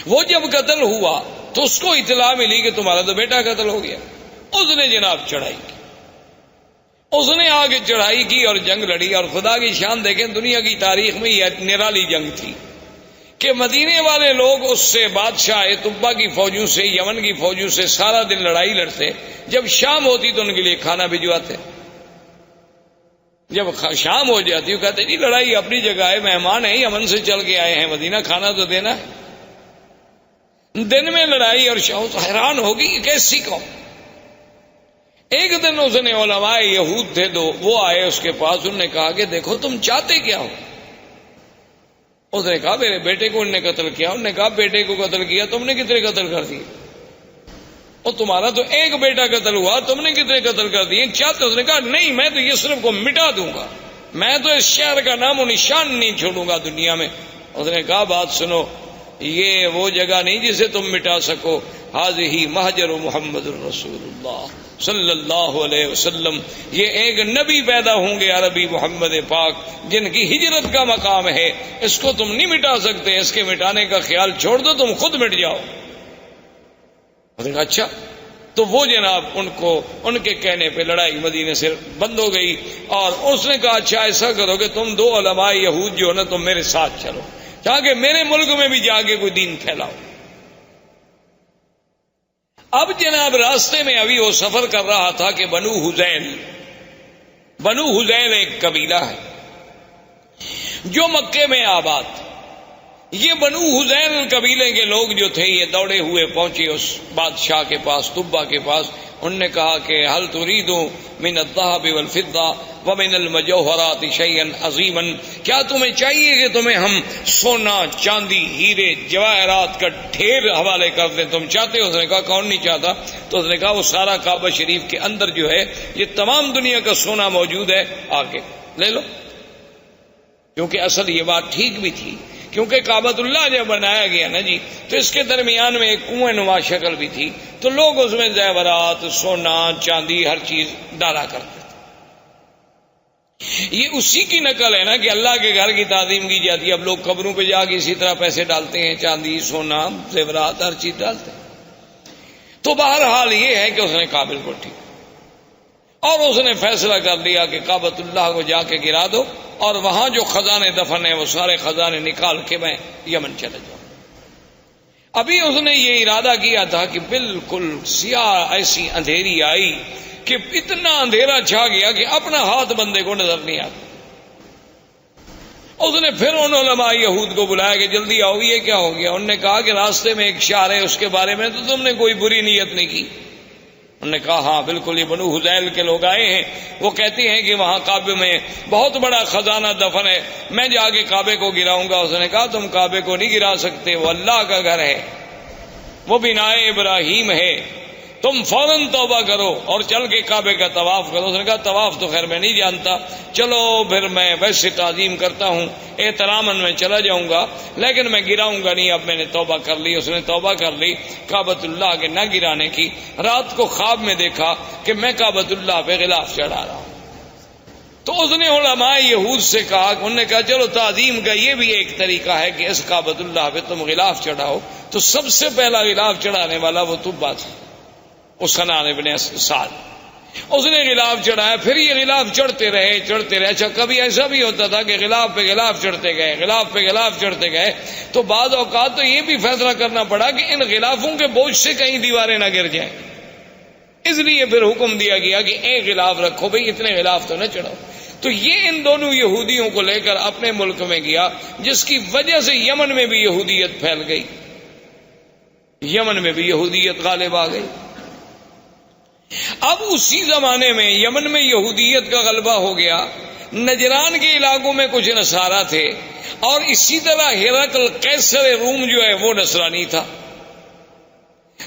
وہ جب قتل ہوا تو اس کو اطلاع ملی کہ تمہارا تو بیٹا قتل ہو گیا۔ اس نے جناب چڑھائی کی، اس نے آگے چڑھائی کی اور جنگ لڑی، اور خدا کی شان دیکھیں، دنیا کی تاریخ میں یہ نرالی جنگ تھی کہ مدینے والے لوگ اس سے بادشاہ طبا کی فوجوں سے، یمن کی فوجوں سے سارا دن لڑائی لڑتے، جب شام ہوتی تو ان کے لیے کھانا بھجواتے، جب شام ہو جاتی وہ کہتے جی لڑائی اپنی جگہ ہے، مہمان ہیں یمن سے چل کے آئے ہیں مدینہ، کھانا تو دینا ہے۔ دن میں لڑائی اور حیران ہوگی یہ کیسی قوم۔ ایک دن اس نے علماء یہود تھے دو، وہ آئے اس کے پاس، انہوں نے کہا کہ دیکھو تم چاہتے کیا ہو؟ اس نے کہا میرے بیٹے کو انہوں نے قتل کیا۔ انہوں نے کہا بیٹے کو قتل کیا، تم نے کتنے قتل کر دیے؟ اور تمہارا تو ایک بیٹا قتل ہوا، تم نے کتنے قتل کر دیے؟ چاہتے؟ اس نے کہا نہیں، میں تو یثرب کو مٹا دوں گا، میں تو اس شہر کا نام و نشان نہیں چھوڑوں گا دنیا میں۔ اس نے کہا بات سنو، یہ وہ جگہ نہیں جسے تم مٹا سکو، ہذہ مہجر محمد الرسول اللہ صلی اللہ علیہ وسلم، یہ ایک نبی پیدا ہوں گے عربی محمد پاک جن کی ہجرت کا مقام ہے، اس کو تم نہیں مٹا سکتے، اس کے مٹانے کا خیال چھوڑ دو، تم خود مٹ جاؤ۔ اچھا، تو وہ جناب ان کے کہنے پہ لڑائی مدینے سے بند ہو گئی، اور اس نے کہا اچھا ایسا کرو کہ تم دو علماء یہود جو نا تم میرے ساتھ چلو، تاکہ میرے ملک میں بھی جا کے کوئی دین پھیلاؤ۔ اب جناب راستے میں ابھی وہ سفر کر رہا تھا کہ بنو حذیل ایک قبیلہ ہے جو مکے میں آباد۔ یہ بنو حذیل قبیلے کے لوگ جو تھے یہ دوڑے ہوئے پہنچے اس بادشاہ کے پاس، طبا کے پاس۔ انہوں نے کہا کہ حل تريد من الذهب والفضة ومن المجوهرات شيئا عظيما، کیا تمہیں چاہیے کہ تمہیں ہم سونا، چاندی، ہیرے، جواہرات کا ڈھیر حوالے کر دیں؟ تم چاہتے ہو؟ اس نے کہا کون نہیں چاہتا۔ تو اس نے کہا وہ سارا کعبہ شریف کے اندر جو ہے یہ تمام دنیا کا سونا موجود ہے، آگے لے لو۔ کیونکہ اصل یہ بات ٹھیک بھی تھی، کیونکہ کعبۃ اللہ جب بنایا گیا نا جی تو اس کے درمیان میں ایک کنویں نما شکل بھی تھی، تو لوگ اس میں زیورات، سونا، چاندی، ہر چیز ڈالا کرتے تھے۔ یہ اسی کی نقل ہے نا کہ اللہ کے گھر کی تعظیم کی جاتی ہے، اب لوگ قبروں پہ جا کے اسی طرح پیسے ڈالتے ہیں، چاندی، سونا، زیورات، ہر چیز ڈالتے ہیں۔ تو بہرحال یہ ہے کہ اس نے قابل کو ٹھیک، اور اس نے فیصلہ کر لیا کہ کعبۃ اللہ کو جا کے گرا دو، اور وہاں جو خزانے دفن ہیں وہ سارے خزانے نکال کے میں یمن چلے جاؤں۔ ابھی اس نے یہ ارادہ کیا تھا کہ بالکل سیاہ ایسی اندھیری آئی کہ اتنا اندھیرا چھا گیا کہ اپنا ہاتھ بندے کو نظر نہیں آتا۔ اس نے پھر ان علماء یہود کو بلایا کہ جلدی آؤ، یہ کیا ہو گیا؟ انہوں نے کہا کہ راستے میں ایک شہر ہے، اس کے بارے میں تو تم نے کوئی بری نیت نہیں کی۔ انہوں نے کہا ہاں بالکل، یہ بنو حذیل کے لوگ آئے ہیں، وہ کہتے ہیں کہ وہاں کعبے میں بہت بڑا خزانہ دفن ہے، میں جا کے کعبے کو گراؤں گا۔ اس نے کہا تم کعبے کو نہیں گرا سکتے، وہ اللہ کا گھر ہے، وہ بنائے ابراہیم ہے، تم فوراً توبہ کرو اور چل کے کعبے کا طواف کرو۔ اس نے کہا طواف تو خیر میں نہیں جانتا، چلو پھر میں ویسے تعظیم کرتا ہوں، احتراماً میں چلا جاؤں گا، لیکن میں گراؤں گا نہیں، اب میں نے توبہ کر لی۔ اس نے توبہ کر لی کعبۃ اللہ کے نہ گرانے کی۔ رات کو خواب میں دیکھا کہ میں کعبۃ اللہ پہ غلاف چڑھا رہا ہوں۔ تو اس نے علماء یہود سے کہا، انہوں نے کہا چلو تعظیم کا یہ بھی ایک طریقہ ہے کہ اس کعبۃ اللہ پہ تم غلاف چڑھاؤ۔ تو سب سے پہلا غلاف چڑھانے والا وہ طبا تھا، سنان ابن سعد۔ اس نے غلاف چڑھایا، پھر یہ غلاف چڑھتے رہے۔ اچھا کبھی ایسا بھی ہوتا تھا کہ غلاف پہ غلاف چڑھتے گئے، غلاف پہ غلاف چڑھتے گئے، تو بعض اوقات تو یہ بھی فیصلہ کرنا پڑا کہ ان غلافوں کے بوجھ سے کہیں دیواریں نہ گر جائیں، اس لیے پھر حکم دیا گیا کہ ایک غلاف رکھو، بھئی اتنے غلاف تو نہ چڑھاؤ۔ تو یہ ان دونوں یہودیوں کو لے کر اپنے ملک میں گیا، جس کی وجہ سے یمن میں بھی یہودیت پھیل گئی، یمن میں بھی یہودیت غالب آ گئی۔ اب اسی زمانے میں یمن میں یہودیت کا غلبہ ہو گیا، نجران کے علاقوں میں کچھ نصارہ تھے، اور اسی طرح ہرقل قیصر روم جو ہے وہ نصرانی تھا۔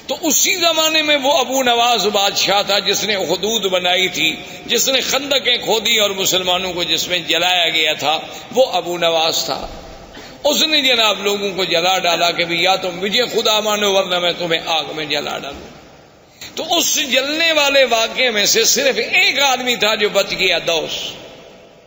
تو اسی زمانے میں وہ ابو نواز بادشاہ تھا جس نے حدود بنائی تھی، جس نے خندقیں کھودی اور مسلمانوں کو جس میں جلایا گیا تھا، وہ ابو نواز تھا۔ اس نے جناب لوگوں کو جلا ڈالا کہ بھی یا تم مجھے خدا مانو ورنہ میں تمہیں آگ میں جلا ڈالوں۔ تو اس جلنے والے واقعے میں سے صرف ایک آدمی تھا جو بچ گیا، دوس۔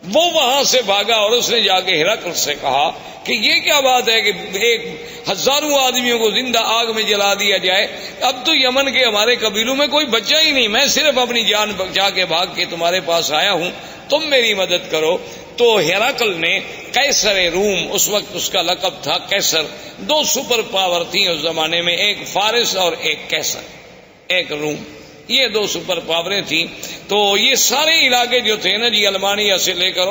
وہ وہاں سے بھاگا اور اس نے جا کے ہرقل سے کہا کہ یہ کیا بات ہے کہ ایک ہزاروں آدمیوں کو زندہ آگ میں جلا دیا جائے، اب تو یمن کے ہمارے قبیلوں میں کوئی بچہ ہی نہیں، میں صرف اپنی جان بچا کے بھاگ کے تمہارے پاس آیا ہوں، تم میری مدد کرو۔ تو ہرقل نے قیصر روم، اس وقت اس کا لقب تھا قیصر، دو سپر پاور تھیں اس زمانے میں، ایک فارس اور ایک قیصر، ایک روم، یہ دو سپر پاوریں تھیں۔ تو یہ سارے علاقے جو تھے نا جی، المانیہ سے لے کر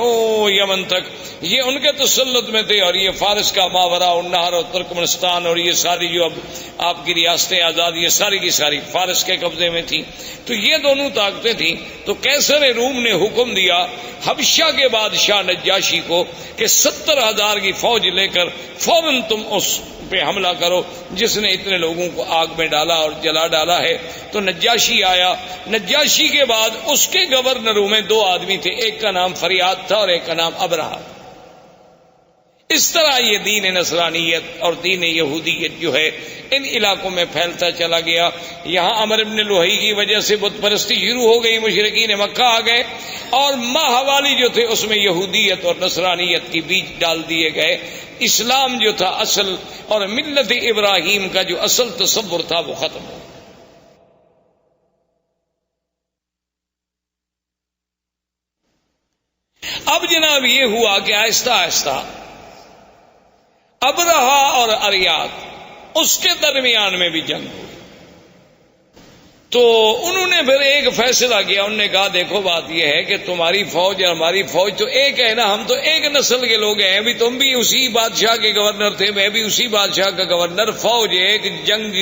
یمن تک، یہ ان کے تسلط میں تھے، اور یہ فارس کا ماورا النہر اور ترکمنستان اور یہ ساری جو اب آپ کی ریاستیں آزاد، یہ ساری کی ساری فارس کے قبضے میں تھیں۔ تو یہ دونوں طاقتیں تھیں۔ تو قیصر روم نے حکم دیا حبشہ کے بادشاہ نجاشی کو کہ 70,000 کی فوج لے کر فوراً تم اس پہ حملہ کرو جس نے اتنے لوگوں کو آگ میں ڈالا اور جلا ڈالا ہے۔ تو نجاشی آیا۔ نجاشی کے بعد اس کے گورنروں میں دو آدمی تھے، ایک کا نام فریاد تھا اور ایک کا نام ابرہہ۔ اس طرح یہ دین نصرانیت اور دین یہودیت جو ہے ان علاقوں میں پھیلتا چلا گیا۔ یہاں عمرو بن لوہی کی وجہ سے بت پرستی شروع ہو گئی، مشرکین مکہ آ گئے، اور ماہوالی جو تھے اس میں یہودیت اور نصرانیت کی بیج ڈال دیے گئے۔ اسلام جو تھا اصل اور ملت ابراہیم کا جو اصل تصور تھا وہ ختم ہو گیا۔ اب جناب یہ ہوا کہ آہستہ آہستہ ابرہہ اور اریاد اس کے درمیان میں بھی جنگ ہوئی۔ تو انہوں نے پھر ایک فیصلہ کیا، انہوں نے کہا دیکھو بات یہ ہے کہ تمہاری فوج اور ہماری فوج تو ایک ہے نا، ہم تو ایک نسل کے لوگ ہیں، بھی تم بھی اسی بادشاہ کے گورنر تھے، میں بھی اسی بادشاہ کا گورنر، فوج ایک، جنگ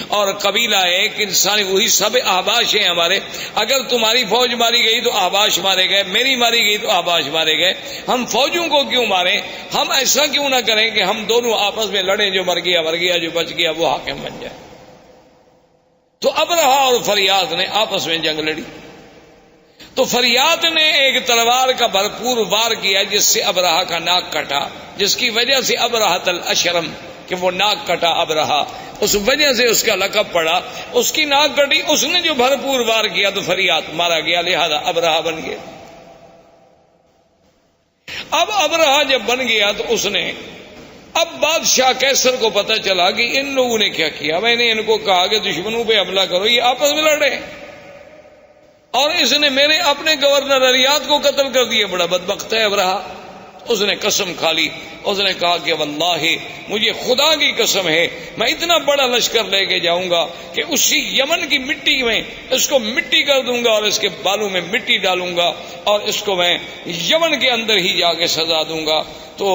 اور قبیلہ ایک، انسانی وہی سب احباش ہیں ہمارے۔ اگر تمہاری فوج ماری گئی تو احباش مارے گئے، میری ماری گئی تو احباش مارے گئے، ہم فوجوں کو کیوں ماریں؟ ہم ایسا کیوں نہ کریں کہ ہم دونوں آپس میں لڑیں، جو مر گیا، جو بچ گیا وہ حاکم بن جائے۔ تو ابرہہ اور فریاد نے آپس میں جنگ لڑی۔ تو فریاد نے ایک تلوار کا بھرپور وار کیا جس سے ابرہہ کا ناک کٹا، جس کی وجہ سے ابرہۃ الاشرم، کہ وہ ناک کٹا ابرہہ، اس وجہ سے اس کا لقب پڑا، اس کی ناک کٹی۔ اس نے جو بھرپور وار کیا تو فریاد مارا گیا، لہذا ابرہہ بن گیا۔ اب ابرہہ جب بن گیا تو اس نے، اب بادشاہ قیصر کو پتہ چلا کہ ان لوگوں نے کیا کیا، میں نے ان کو کہا کہ دشمنوں پہ حملہ کرو، یہ آپس میں لڑ رہے، اور اس نے میرے اپنے گورنر اریاد کو قتل کر دیا، بڑا بدبخت ہے ابرہہ۔ اس نے قسم کھا لی، اس نے کہا کہ واللہ مجھے خدا کی قسم ہے میں اتنا بڑا لشکر لے کے جاؤں گا کہ اسی یمن کی مٹی میں اس کو مٹی کر دوں گا اور اس کے بالوں میں مٹی ڈالوں گا اور اس کو میں یمن کے اندر ہی جا کے سزا دوں گا۔ تو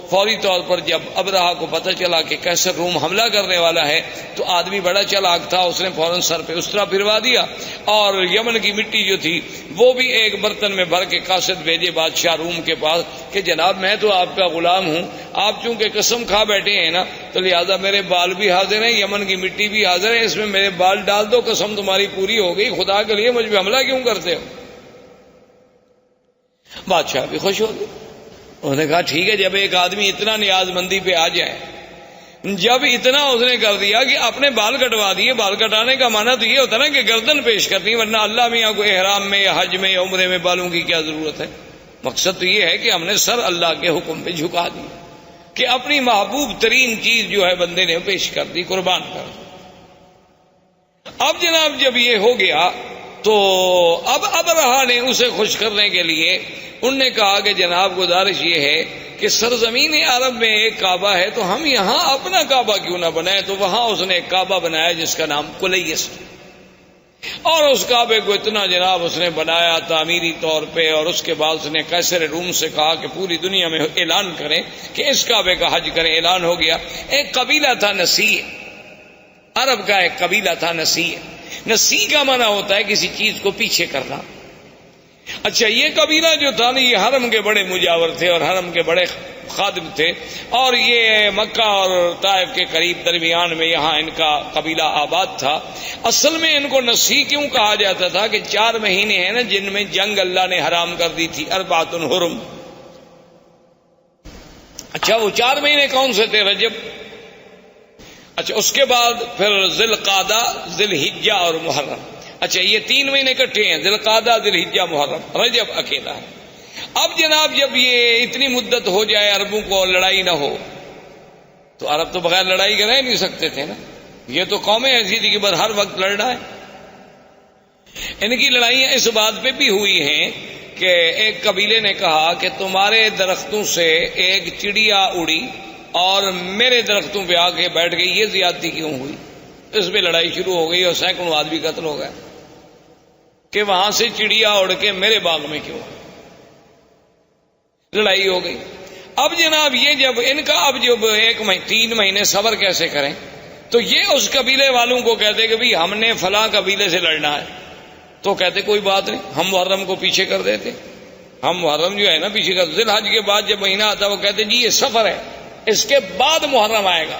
فوری طور پر جب ابرہہ کو پتہ چلا کہ قیصر روم حملہ کرنے والا ہے تو آدمی بڑا چالاک تھا، اس نے فوراً سر پہ استرا پھروا دیا اور یمن کی مٹی جو تھی وہ بھی ایک برتن میں بھر کے قاصد بھیجے بادشاہ روم کے پاس کہ جناب میں تو آپ کا غلام ہوں، آپ چونکہ قسم کھا بیٹھے ہیں نا تو لہذا میرے بال بھی حاضر ہیں، یمن کی مٹی بھی حاضر ہے، اس میں میرے بال ڈال دو، قسم تمہاری پوری ہو گئی، خدا کے لیے مجھ پہ حملہ کیوں کرتے ہو؟ بادشاہ بھی خوش ہو گئے، انہوں نے کہا ٹھیک ہے، جب ایک آدمی اتنا نیاز مندی پہ آ جائے، جب اتنا اس نے کر دیا کہ اپنے بال کٹوا دیے، بال کٹانے کا معنی تو یہ ہوتا نا کہ گردن پیش کرنی، ورنہ اللہ میاں کو احرام میں یا حج میں یا عمرے میں بالوں کی کیا ضرورت ہے؟ مقصد تو یہ ہے کہ ہم نے سر اللہ کے حکم پہ جھکا دی کہ اپنی محبوب ترین چیز جو ہے بندے نے پیش کر دی، قربان کر دی۔ اب جناب جب یہ ہو گیا تو اب ابرہہ نے اسے خوش کرنے کے لیے انہوں نے کہا کہ جناب گزارش یہ ہے کہ سرزمین عرب میں ایک کعبہ ہے تو ہم یہاں اپنا کعبہ کیوں نہ بنائیں؟ تو وہاں اس نے ایک کعبہ بنایا جس کا نام کلیس، اور اس کعبے کو اتنا جناب اس نے بنایا تعمیری طور پہ، اور اس کے بعد اس نے قیصر روم سے کہا کہ پوری دنیا میں اعلان کریں کہ اس کعبے کا حج کریں۔ اعلان ہو گیا۔ ایک قبیلہ تھا نسیع، عرب کا ایک قبیلہ تھا نسیع۔ نسیع کا معنی ہوتا ہے کسی چیز کو پیچھے کرنا۔ اچھا یہ قبیلہ جو تھا نا یہ حرم کے بڑے مجاور تھے اور حرم کے بڑے خادم تھے، اور یہ مکہ اور طائف کے قریب درمیان میں یہاں ان کا قبیلہ آباد تھا۔ اصل میں ان کو نسی کیوں کہا جاتا تھا کہ 4 مہینے ہیں نا جن میں جنگ اللہ نے حرام کر دی تھی، 4 حرم۔ اچھا وہ 4 مہینے کون سے تھے؟ رجب، اچھا اس کے بعد پھر ذی القعدہ، ذی الحجہ اور محرم۔ اچھا یہ 3 مہینے اکٹھے ہیں، ذی القعدہ، ذی الحجہ، محرم، رجب اکیلا ہے۔ اب جناب جب یہ اتنی مدت ہو جائے عربوں کو اور لڑائی نہ ہو، تو عرب تو بغیر لڑائی کے رہ نہیں سکتے تھے نا، یہ تو قومیں ایسی تھی کہ بس ہر وقت لڑنا ہے۔ ان کی لڑائیاں اس بات پہ بھی ہوئی ہیں کہ ایک قبیلے نے کہا کہ تمہارے درختوں سے ایک چڑیا اڑی اور میرے درختوں پہ آ کے بیٹھ گئی، یہ زیادتی کیوں ہوئی؟ اس پہ لڑائی شروع ہو گئی اور سینکڑوں آدمی قتل ہو گئے کہ وہاں سے چڑیا اڑ کے میرے باغ میں کیوں؟ لڑائی ہو گئی۔ اب جناب یہ جب ان کا اب جب 3 مہینے صبر کیسے کریں، تو یہ اس قبیلے والوں کو کہتے کہ بھئی ہم نے فلاں قبیلے سے لڑنا ہے، تو کہتے کوئی بات نہیں، ہم محرم کو پیچھے کر دیتے، ہم محرم جو ہے نا پیچھے کر، ذی الحج کے بعد جب مہینہ آتا وہ کہتے جی یہ سفر ہے، اس کے بعد محرم آئے گا،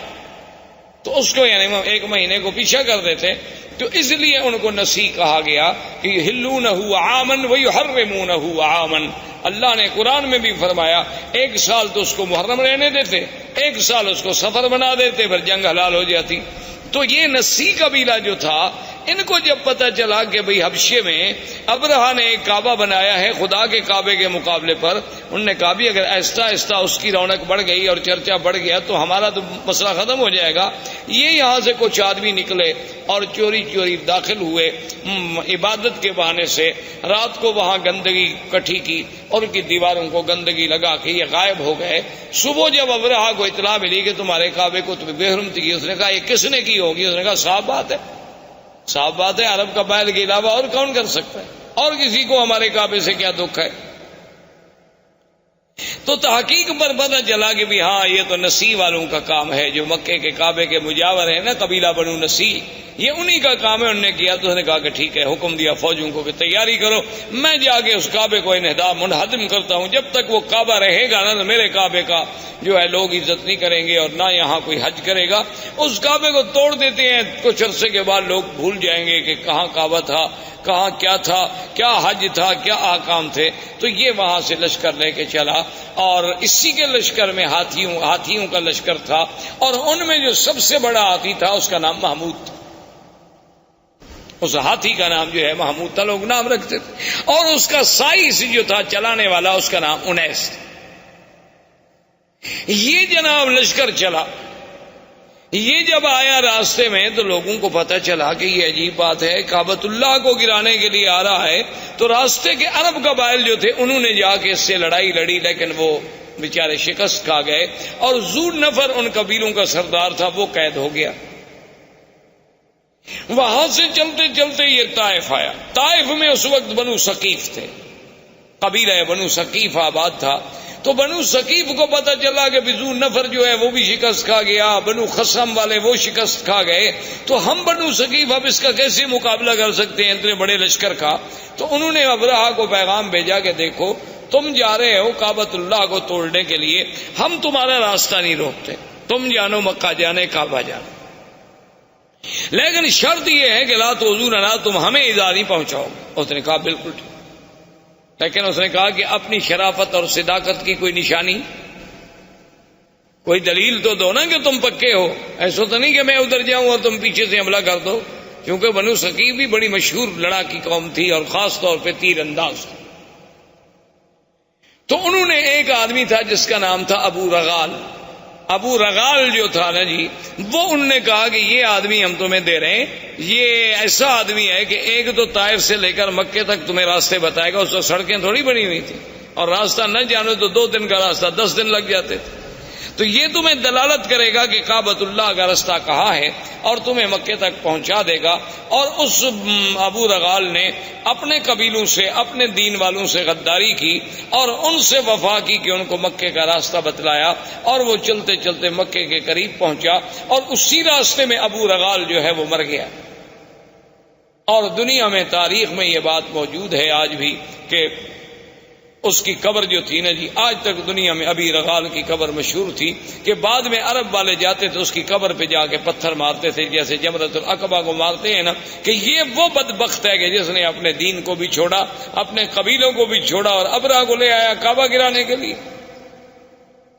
تو اس کو یعنی 1 مہینے کو پیچھے کر دیتے۔ تو اس لیے ان کو نسی کہا گیا کہ یحلونہ عاما ویحرمونہ عاما۔ اللہ نے قرآن میں بھی فرمایا 1 سال تو اس کو محرم رہنے دیتے، 1 سال اس کو سفر بنا دیتے، پھر جنگ حلال ہو جاتی۔ تو یہ نسی قبیلہ جو تھا، ان کو جب پتہ چلا کہ بھئی حبشے میں ابرہہ نے ایک کعبہ بنایا ہے خدا کے کعبے کے مقابلے پر، انہوں نے کہا بھی اگر آہستہ آہستہ اس کی رونق بڑھ گئی اور چرچا بڑھ گیا تو ہمارا تو مسئلہ ختم ہو جائے گا۔ یہ یہاں سے کچھ آدمی نکلے اور چوری چوری داخل ہوئے، عبادت کے بہانے سے رات کو وہاں گندگی کٹھی کی اور ان کی دیواروں کو گندگی لگا کے یہ غائب ہو گئے۔ صبح جب ابرہہ کو اطلاع ملی کہ تمہارے کعبے کو تمہیں بے حرمتی کی، اس نے کہا یہ کس نے کی ہوگی؟ اس نے کہا صاف بات ہے، صاف بات ہے، عرب قبائل کے علاوہ اور کون کر سکتا ہے، اور کسی کو ہمارے کعبے سے کیا دکھ ہے؟ تو تحقیق پر پتہ چلا کہ بھی ہاں یہ تو نسی والوں کا کام ہے، جو مکے کے کعبے کے مجاور ہیں نا قبیلہ بنو نسی، یہ انہی کا کام ہے۔ انہوں نے کیا تو اس نے کہا کہ ٹھیک ہے، حکم دیا فوجوں کو کہ تیاری کرو، میں جا کے اس کعبے کو منہدم کرتا ہوں، جب تک وہ کعبہ رہے گا نا میرے کعبے کا جو ہے لوگ عزت نہیں کریں گے اور نہ یہاں کوئی حج کرے گا۔ اس کعبے کو توڑ دیتے ہیں، کچھ عرصے کے بعد لوگ بھول جائیں گے کہ کہاں کعبہ تھا، کہاں کیا تھا، کیا حج تھا، کیا احکام تھے۔ تو یہ وہاں سے لشکر لے کے چلا، اور اسی کے لشکر میں ہاتھیوں کا لشکر تھا، اور ان میں جو سب سے بڑا ہاتھی تھا اس کا نام محمود تھا۔ اس ہاتھی کا نام جو ہے محمود تھا، لوگ نام رکھتے تھے، اور اس کا سائز جو تھا چلانے والا اس کا نام انیس تھا۔ یہ جناب لشکر چلا، یہ جب آیا راستے میں تو لوگوں کو پتہ چلا کہ یہ عجیب بات ہے، کعبۃ اللہ کو گرانے کے لیے آ رہا ہے۔ تو راستے کے عرب قبائل جو تھے انہوں نے جا کے اس سے لڑائی لڑی، لیکن وہ بیچارے شکست کھا گئے، اور ذو نفر ان قبیلوں کا سردار تھا، وہ قید ہو گیا۔ وہاں سے چلتے چلتے یہ طائف آیا۔ طائف میں اس وقت بنو ثقیف تھے، قبیلہ بنو ثقیف آباد تھا۔ تو بنو ثقیف کو پتہ چلا کہ ذو نفر جو ہے وہ بھی شکست کھا گیا، بنو خصم والے وہ شکست کھا گئے، تو ہم بنو ثقیف اب اس کا کیسے مقابلہ کر سکتے ہیں اتنے بڑے لشکر کا؟ تو انہوں نے ابرہہ کو پیغام بھیجا کہ دیکھو تم جا رہے ہو کعبۃ اللہ کو توڑنے کے لیے، ہم تمہارا راستہ نہیں روکتے، تم جانو مکہ جانے، کعبہ جانے، لیکن شرط یہ ہے کہ لا تؤذوننا، تم ہمیں ایذا نہیں پہنچاؤ۔ اس نے کہا بالکل ٹھیک، لیکن اس نے کہا کہ اپنی شرافت اور صداقت کی کوئی نشانی، کوئی دلیل تو دو نا کہ تم پکے ہو، ایسا تو نہیں کہ میں ادھر جاؤں اور تم پیچھے سے حملہ کر دو، کیونکہ بنو ثقیف بھی بڑی مشہور لڑاکی قوم تھی اور خاص طور پہ تیر انداز تھی۔ تو انہوں نے ایک آدمی تھا جس کا نام تھا ابو رغال، ابو رغال جو تھا نا جی، وہ انہوں نے کہا کہ یہ آدمی ہم تمہیں دے رہے ہیں، یہ ایسا آدمی ہے کہ ایک تو طائف سے لے کر مکے تک تمہیں راستے بتائے گا، اس وقت سڑکیں تھوڑی بنی ہوئی تھی، اور راستہ نہ جانو تو 2 دن کا راستہ 10 دن لگ جاتے تھے۔ تو یہ تمہیں دلالت کرے گا کہ کعبۃ اللہ کا راستہ کہاں ہے، اور تمہیں مکے تک پہنچا دے گا۔ اور اس ابو رغال نے اپنے قبیلوں سے، اپنے دین والوں سے غداری کی اور ان سے وفا کی کہ ان کو مکے کا راستہ بتلایا، اور وہ چلتے چلتے مکے کے قریب پہنچا، اور اسی راستے میں ابو رغال جو ہے وہ مر گیا۔ اور دنیا میں تاریخ میں یہ بات موجود ہے آج بھی کہ اس کی قبر جو تھی نا جی، آج تک دنیا میں ابی رغال کی قبر مشہور تھی کہ بعد میں عرب والے جاتے تھے اس کی قبر پہ جا کے پتھر مارتے تھے، جیسے جمرۃ العقبہ کو مارتے ہیں نا، کہ یہ وہ بدبخت ہے کہ جس نے اپنے دین کو بھی چھوڑا، اپنے قبیلوں کو بھی چھوڑا اور ابرہہ کو لے آیا کعبہ گرانے کے لیے۔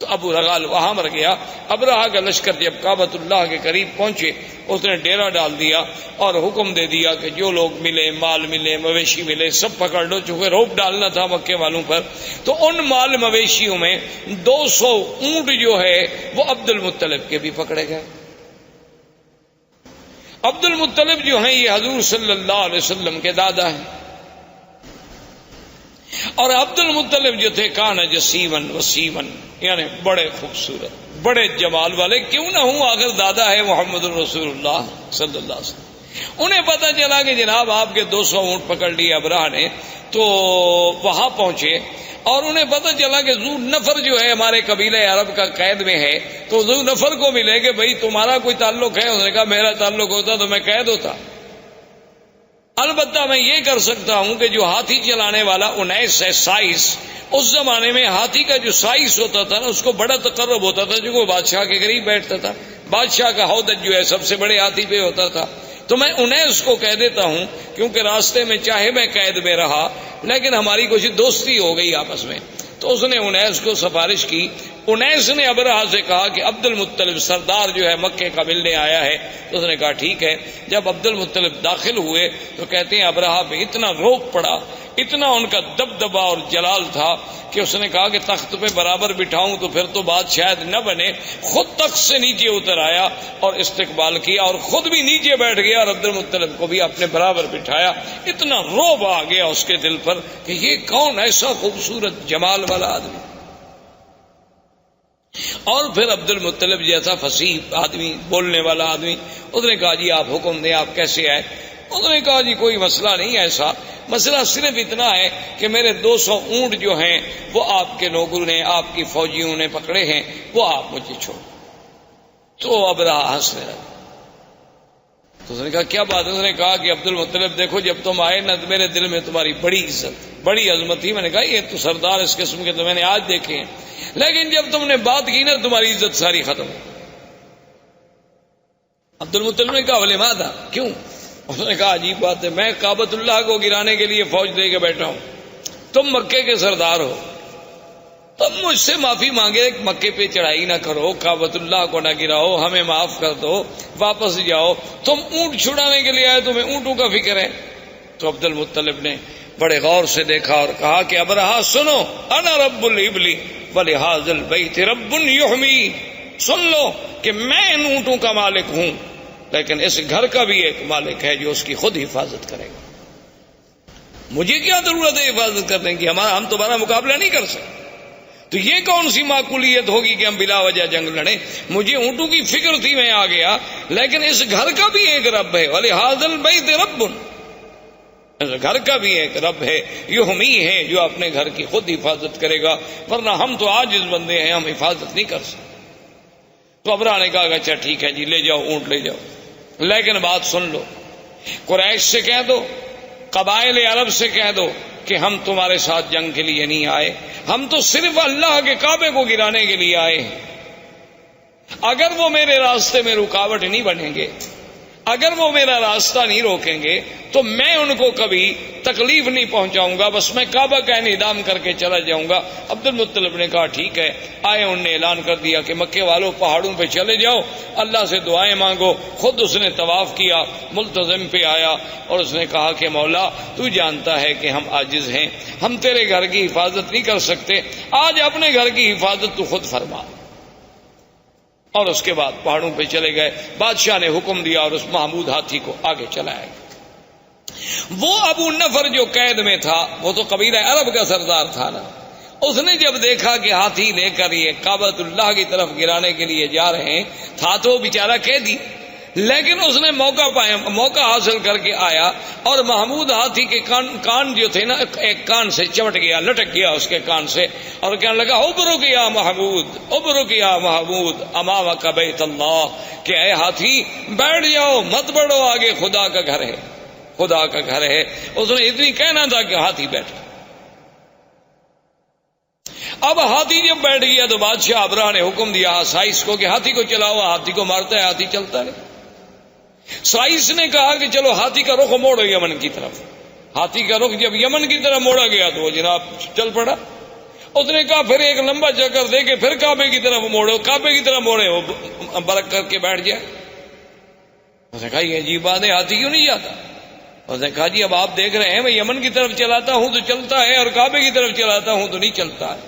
تو ابو رغال وہاں مر گیا۔ ابرہہ کا لشکر جب کعبۃ اللہ کے قریب پہنچے، اس نے ڈیرا ڈال دیا اور حکم دے دیا کہ جو لوگ ملے، مال ملے، مویشی ملے، سب پکڑ لو، چونکہ روپ ڈالنا تھا مکے والوں پر۔ تو ان مال مویشیوں میں 200 اونٹ جو ہے وہ عبد المطلب کے بھی پکڑے گئے۔ عبد المطلب جو ہیں یہ حضور صلی اللہ علیہ وسلم کے دادا ہیں، اور عبد المطلب جو تھے کان جسیمن وسیمن، یعنی بڑے خوبصورت، بڑے جمال والے، کیوں نہ ہوں آخر دادا ہے محمد الرسول اللہ صلی اللہ علیہ وسلم۔ انہیں پتہ چلا کہ جناب آپ کے 200 اونٹ پکڑ لیے ابرہہ نے، تو وہاں پہنچے اور انہیں پتہ چلا کہ ذو نفر جو ہے ہمارے قبیلہ عرب کا قید میں ہے، تو ذو نفر کو ملے کہ بھئی تمہارا کوئی تعلق ہے؟ اس نے کہا میرا تعلق ہوتا تو میں قید ہوتا، البتہ میں یہ کر سکتا ہوں کہ جو ہاتھی چلانے والا انیس ہے، سائس، اس زمانے میں ہاتھی کا جو سائس ہوتا تھا نا اس کو بڑا تقرب ہوتا تھا، جو وہ بادشاہ کے قریب بیٹھتا تھا، بادشاہ کا ہودج جو ہے سب سے بڑے ہاتھی پہ ہوتا تھا، تو میں انیس کو کہہ دیتا ہوں، کیونکہ راستے میں چاہے میں قید میں رہا لیکن ہماری کچھ دوستی ہو گئی آپس میں۔ تو اس نے انیس کو سفارش کی۔ انیس نے ابرہہ سے کہا کہ عبد المطلب سردار جو ہے مکے کا ملنے آیا ہے، تو اس نے کہا ٹھیک ہے۔ جب عبد المطلب داخل ہوئے تو کہتے ہیں ابرہہ پہ اتنا روب پڑا، اتنا ان کا دبدبا اور جلال تھا کہ اس نے کہا کہ تخت پہ برابر بٹھاؤں تو پھر تو بات شاید نہ بنے، خود تخت سے نیچے اتر آیا اور استقبال کیا اور خود بھی نیچے بیٹھ گیا اور عبد المطلب کو بھی اپنے برابر بٹھایا۔ اتنا روب آ گیا اس کے دل پر کہ یہ کون ایسا خوبصورت جمال والا آدمی۔ اور پھر عبد المطلب جیسا فصیح آدمی، بولنے والا آدمی، اس نے کہا جی آپ حکم دیں، آپ کیسے آئے؟ اس نے کہا جی کوئی مسئلہ نہیں ایسا، مسئلہ صرف اتنا ہے کہ میرے 200 اونٹ جو ہیں وہ آپ کے لوگوں نے، آپ کی فوجیوں نے پکڑے ہیں، وہ آپ مجھے چھوڑ۔ تو ابرہہ ہنسنے لگا۔ تو اس نے کہا کیا بات ہے؟ اس نے کہا کہ عبد المطلب دیکھو جب تم آئے نا میرے دل میں تمہاری بڑی عزت، بڑی عظمت تھی۔ میں نے کہا یہ تو سردار اس قسم کے تو میں نے آج دیکھے ہیں، لیکن جب تم نے بات کی نا تمہاری عزت ساری ختم ہو۔ عبد المطلب نے کہا ولماذا، کیوں؟ اس نے کہا عجیب بات ہے، میں کعبۃ اللہ کو گرانے کے لیے فوج دے کے بیٹھا ہوں، تم مکے کے سردار ہو، تم مجھ سے معافی مانگے، مکے پہ چڑھائی نہ کرو، کعبۃ اللہ کو نہ گراؤ، ہمیں معاف کر دو، واپس جاؤ، تم اونٹ چھڑانے کے لیے آئے، تمہیں اونٹوں کا فکر ہے۔ تو عبد المطلب نے بڑے غور سے دیکھا اور کہا کہ ابرہہ سنو، انا رب الابل ولہذا البیت رب یحمی، سن لو کہ میں ان اونٹوں کا مالک ہوں، لیکن اس گھر کا بھی ایک مالک ہے جو اس کی خود حفاظت کرے گا۔ مجھے کیا ضرورت ہے حفاظت کرنے کی؟ ہم تمہارا مقابلہ نہیں کر سکتے، تو یہ کون سی معقولیت ہوگی کہ ہم بلا وجہ جنگ لڑیں؟ مجھے اونٹوں کی فکر تھی، میں آ گیا، لیکن اس گھر کا بھی ایک رب ہے، ولہذا البیت رب، اس گھر کا بھی ایک رب ہے، یحمی ہے جو اپنے گھر کی خود حفاظت کرے گا، ورنہ ہم تو عاجز بندے ہیں، ہم حفاظت نہیں کر سکتے۔ تو ابرہہ نے کہا کہ اچھا ٹھیک ہے جی، لے جاؤ اونٹ لے جاؤ، لیکن بات سن لو، قریش سے کہہ دو، قبائل عرب سے کہہ دو کہ ہم تمہارے ساتھ جنگ کے لیے نہیں آئے، ہم تو صرف اللہ کے کعبے کو گرانے کے لیے آئے ہیں۔ اگر وہ میرے راستے میں رکاوٹ نہیں بنیں گے، اگر وہ میرا راستہ نہیں روکیں گے تو میں ان کو کبھی تکلیف نہیں پہنچاؤں گا، بس میں کعبہ کا انہدام کر کے چلا جاؤں گا۔ عبد المطلب نے کہا ٹھیک ہے، آئے، انہوں نے اعلان کر دیا کہ مکے والوں پہاڑوں پہ چلے جاؤ، اللہ سے دعائیں مانگو۔ خود اس نے طواف کیا، ملتزم پہ آیا اور اس نے کہا کہ مولا تو جانتا ہے کہ ہم عاجز ہیں، ہم تیرے گھر کی حفاظت نہیں کر سکتے، آج اپنے گھر کی حفاظت تو خود فرما۔ اور اس کے بعد پہاڑوں پہ چلے گئے، بادشاہ نے حکم دیا اور اس محمود ہاتھی کو آگے چلایا گیا۔ وہ ابو نفر جو قید میں تھا، وہ تو قبیلہ عرب کا سردار تھا نا، اس نے جب دیکھا کہ ہاتھی لے کر یہ کعبۃ اللہ کی طرف گرانے کے لیے جا رہے ہیں، تھا تو بیچارہ قیدی، لیکن اس نے موقع حاصل کر کے آیا اور محمود ہاتھی کے کان جو تھے نا، ایک کان سے چمٹ گیا، لٹک گیا اس کے کان سے، اور کہنے لگا ابرک یا محمود، ابرک یا محمود امامک بیت اللہ، کہ اے ہاتھی بیٹھ جاؤ، مت بڑھو، آگے خدا کا گھر ہے، خدا کا گھر ہے۔ اس نے اتنی کہنا تھا کہ ہاتھی بیٹھا۔ اب ہاتھی جب بیٹھ گیا تو بادشاہ ابراہ نے حکم دیا سائس کو کہ ہاتھی کو چلاؤ. ہاتھی کو مارتا ہے, ہاتھی چلتا نہیں. سائس نے کہا کہ چلو ہاتھی کا رخ موڑو یمن کی طرف. ہاتھی کا رخ جب یمن کی طرف موڑا گیا تو وہ جناب چل پڑا. اس نے کہا پھر ایک لمبا چکر دے کے پھر کعبے کی طرف موڑو, کعبے کی طرف موڑے وہ برک کر کے بیٹھ جائے. اس نے کہا یہ عجیب بات ہے, ہاتھی کیوں نہیں جاتا؟ اس نے کہا جی اب آپ دیکھ رہے ہیں میں یمن کی طرف چلاتا ہوں تو چلتا ہے اور کعبے کی طرف چلاتا ہوں تو نہیں چلتا ہے.